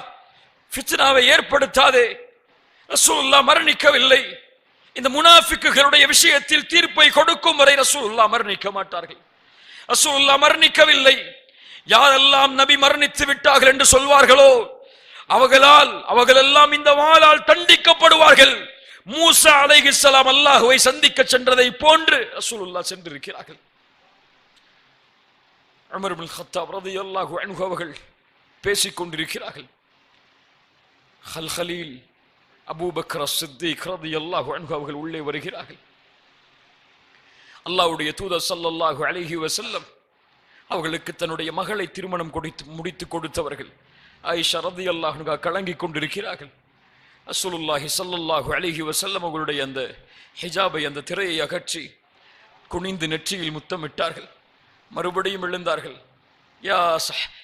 ஃபித்னாவை ஏற்படுத்தாதே, ரசூலுல்லாஹ் மரணிக்கவில்லை. இந்த முனாஃபிக்குகளுடைய விஷயத்தில் தீர்ப்பை கொடுக்கும் வரை ரசூலுல்லாஹ் மரணிக்க மாட்டார்கள். ரசூலுல்லாஹ் மரணிக்கவில்லை. யாரெல்லாம் நபி மரணித்து விட்டார்கள் என்று சொல்வார்களோ அவர்களெல்லாம் இந்த வாளால் தண்டிக்கப்படுவார்கள். மூசா அலைஹிஸ்ஸலாம் அல்லாஹ்வை சந்திக்க சென்றதை போன்று ரசூலுல்லாஹ் சென்றிருக்கிறார்கள். உமர் இப்னு கத்தாப் ரலியல்லாஹு அன்ஹு அவர்கள் பேசிக் கொண்டிருக்கிறார்கள். ஹல்கலீல் அபூபக்கர் அஸ்-சித்தீக் ரலியல்லாஹு அன்ஹு அவர்கள் உள்ளே வருகிறார்கள். அல்லாஹ்வுடைய தூதர் ஸல்லல்லாஹு அலைஹி வஸல்லம் அவர்களுக்கு தன்னுடைய மகளை திருமணம் முடித்து கொடுத்தவர்கள். ஆயிஷா ரலியல்லாஹு அன்ஹா கலங்கிக் கொண்டிருக்கிறார்கள். ரசூலுல்லாஹி ஸல்லல்லாஹு அலைஹி வஸல்லம் அவர்களுடைய அந்த ஹிஜாபை, அந்த திரையை அகற்றி குனிந்து நெற்றியில் முத்தமிட்டார்கள். மறுபடியும் எழுந்தார்கள். யா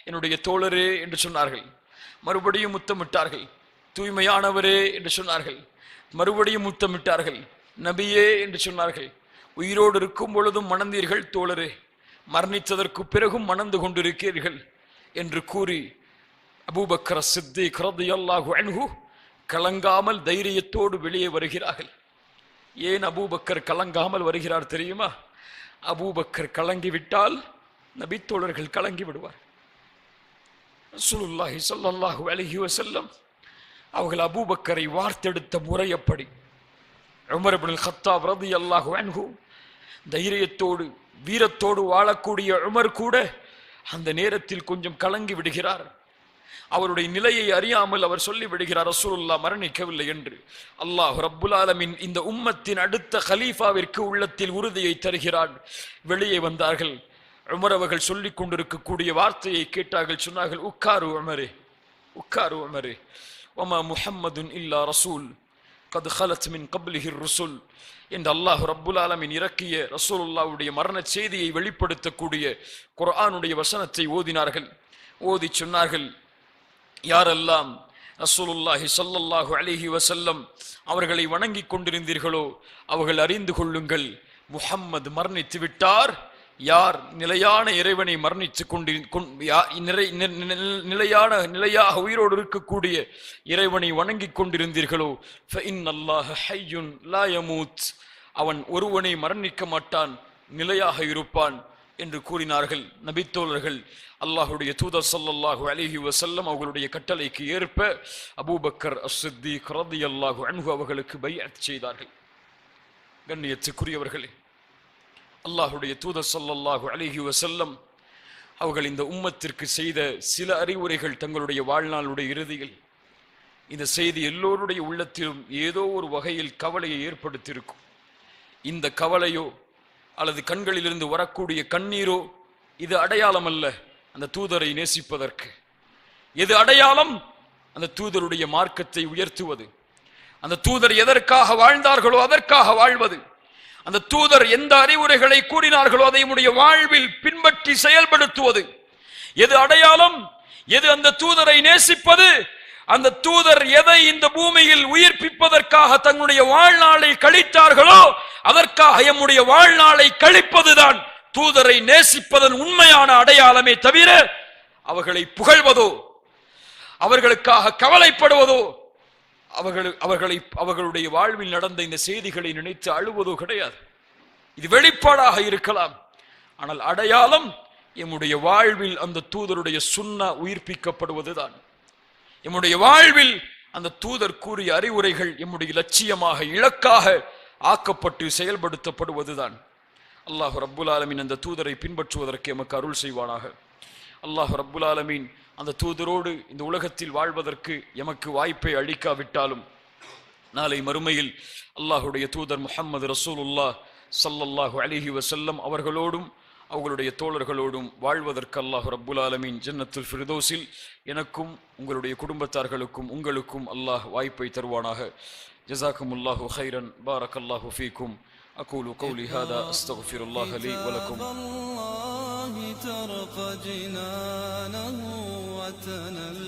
என்னுடைய தோழரே என்று சொன்னார்கள். மறுபடியும் முத்தமிட்டார்கள். தூய்மையானவரே என்று சொன்னார்கள். மறுபடியும் முத்தமிட்டார்கள். நபியே என்று சொன்னார்கள். உயிரோடு இருக்கும் பொழுதும் மணந்தீர்கள் தோழரே, மரணித்ததற்கு பிறகும் மணந்து கொண்டிருக்கிறீர்கள் என்று கூறி அபூபக்கர் அஸ்-சித்தீக் ரலியல்லாஹு அன்ஹு கலங்காமல் தைரியத்தோடு வெளியே வருகிறார்கள். ஏன் அபூபக்கர் கலங்காமல் வருகிறார் தெரியுமா? அபூபக்கர் கலங்கிவிட்டால் நபித்தோழர்கள் கலங்கி விடுவார். ரசூலுல்லாஹி ஸல்லல்லாஹு அலைஹி வஸல்லம் அவர்கள் அபூபக்கரை வார்த்தெடுத்த முறை அப்படி. உமர் இப்னு கத்தாப் ரலியல்லாஹு அன்ஹு தைரியத்தோடு வீரத்தோடு வாழக்கூடிய உமர் கூட அந்த நேரத்தில் கொஞ்சம் கலங்கி விடுகிறார். அவருடைய நிலையை அறியாமல் அவர் சொல்லி விடுகிறார், ரசூலுல்லாஹ் மரணிக்கவில்லை என்று. அல்லாஹ் ரப்புல் ஆலமீன் இந்த உம்மத்தின் அடுத்த கலீஃபாவிற்கு உள்ளத்தில் உறுதியை தருகிறான். வெளியே வந்தார்கள். உமர் அவர்கள் சொல்லிக் கொண்டிருக்கக்கூடிய வார்த்தையை கேட்டார்கள். சொன்னார்கள், உக்காரு உமரே, உக்காரு உமரே, வமா முஹம்மதுன் இல்லா ரசூல் கத் ஹலத் மின் கப்லிஹிர் ருசுல் என்று அல்லாஹ் ரப்புல் ஆலமீன் இறக்கிய ரசூலுல்லாஹ்வுடைய மரண செய்தியை வெளிப்படுத்தக்கூடிய குர்ஆனுடைய வசனத்தை ஓதினார்கள். ஓதி சொன்னார்கள், யாரெல்லாம் ரசூலுல்லாஹி ஸல்லல்லாஹு அலைஹி வஸல்லம் அவர்களை வணங்கிக் கொண்டிருந்தீர்களோ அவர்கள் அறிந்து கொள்ளுங்கள், முஹம்மது மரணித்து விட்டார். யார் நிலையான இறைவனை மரணித்து நிலையாக உயிரோடு இருக்கக்கூடிய இறைவனை வணங்கிக் கொண்டிருந்தீர்களோ ஃபஇன்னல்லாஹ ஹய்யுன் லா யமூத், அவன் ஒருவனை மரணிக்க மாட்டான், நிலையாக இருப்பான் என்று கூறினார்கள். நபித்தோழர்கள் அல்லாஹுடைய தூதர் ஸல்லல்லாஹு அலைஹி வஸல்லம் அவர்களுடைய கட்டளைக்கு ஏற்ப அபூபக்கர் அஸ்-சித்தீக் ரலியல்லாஹு அன்ஹு அவர்களுக்கு பைஅத் செய்தார்கள். கண்ணியத்துக்குரியவர்களே, அல்லாஹுடைய தூதர் ஸல்லல்லாஹு அலைஹி வஸல்லம் அவர்கள் இந்த உம்மத்திற்கு செய்த சில அறிவுரைகள் தங்களுடைய வாழ்நாளுடைய இறுதியில் இந்த செய்தி எல்லோருடைய உள்ளத்திலும் ஏதோ ஒரு வகையில் கவலையை ஏற்படுத்தியிருக்கும். இந்த கவலையோ அல்லது கண்களிலிருந்து வரக்கூடிய கண்ணீரோ இது அடையாளம் அல்ல அந்த தூதரை நேசிப்பதற்கு. எது அடையாளம்? அந்த தூதருடைய மார்க்கத்தை உயர்த்துவது, அந்த தூதர் எதற்காக வாழ்ந்தார்களோ அதற்காக வாழ்வது, அந்த தூதர் எந்த அறிவுரைகளை கூறினார்களோ அதை நம்முடைய வாழ்வில் பின்பற்றி செயல்படுத்துவது. எது அடையாளம்? எது அந்த தூதரை நேசிப்பது? அந்த தூதர் எதை இந்த பூமியில் உயிர்ப்பிப்பதற்காக தன்னுடைய வாழ்நாளை கழித்தார்களோ அதற்காக நம்முடைய வாழ்நாளை கழிப்பதுதான் தூதரை நேசிப்பதன் உண்மையான அடையாளமே தவிர அவர்களை புகழ்வதோ அவர்களுக்காக கவலைப்படுவதோ அவர்களுடைய வாழ்வில் நடந்த இந்த செய்திகளை நினைத்து அழுவதோ கிடையாது. இது வெளிப்பாடாக இருக்கலாம், ஆனால் அடையாளம் எம்முடைய வாழ்வில் அந்த தூதருடைய சுன்னா உயிர்ப்பிக்கப்படுவதுதான். எம்முடைய வாழ்வில் அந்த தூதர் கூறிய அறிவுரைகள் எம்முடைய லட்சியமாக இலக்காக ஆக்கப்பட்டு செயல்படுத்தப்படுவதுதான். அல்லாஹ் ரப்புல் ஆலமீன் அந்த தூதரை பின்பற்றுவதற்கு எமக்கு அருள் செய்வானாக. அல்லாஹ் ரப்புல் ஆலமீன் அந்த தூதரோடு இந்த உலகத்தில் வாழ்வதற்கு எமக்கு வாய்ப்பை அளிக்காவிட்டாலும் நாளை மறுமையில் அல்லாஹுடைய தூதர் முஹம்மது ரசூலுல்லாஹ் ஸல்லல்லாஹு அலைஹி வஸல்லம் அவர்களோடும் அவர்களுடைய தோழர்களோடும் வாழ்வதற்கு அல்லாஹ் ரப்புல் ஆலமீன் ஜன்னத்துல் ஃபிர்தௌஸில் எனக்கும் உங்களுடைய குடும்பத்தார்களுக்கும் உங்களுக்கும் அல்லாஹ் வாய்ப்பை தருவானாக. ஜஸாக்குமுல்லாஹு கைரன், பாரக்கல்லாஹு ஃபீக்கும். أقول قولي هذا أستغفر الله لي ولكم. الله ترق جنانه وتنل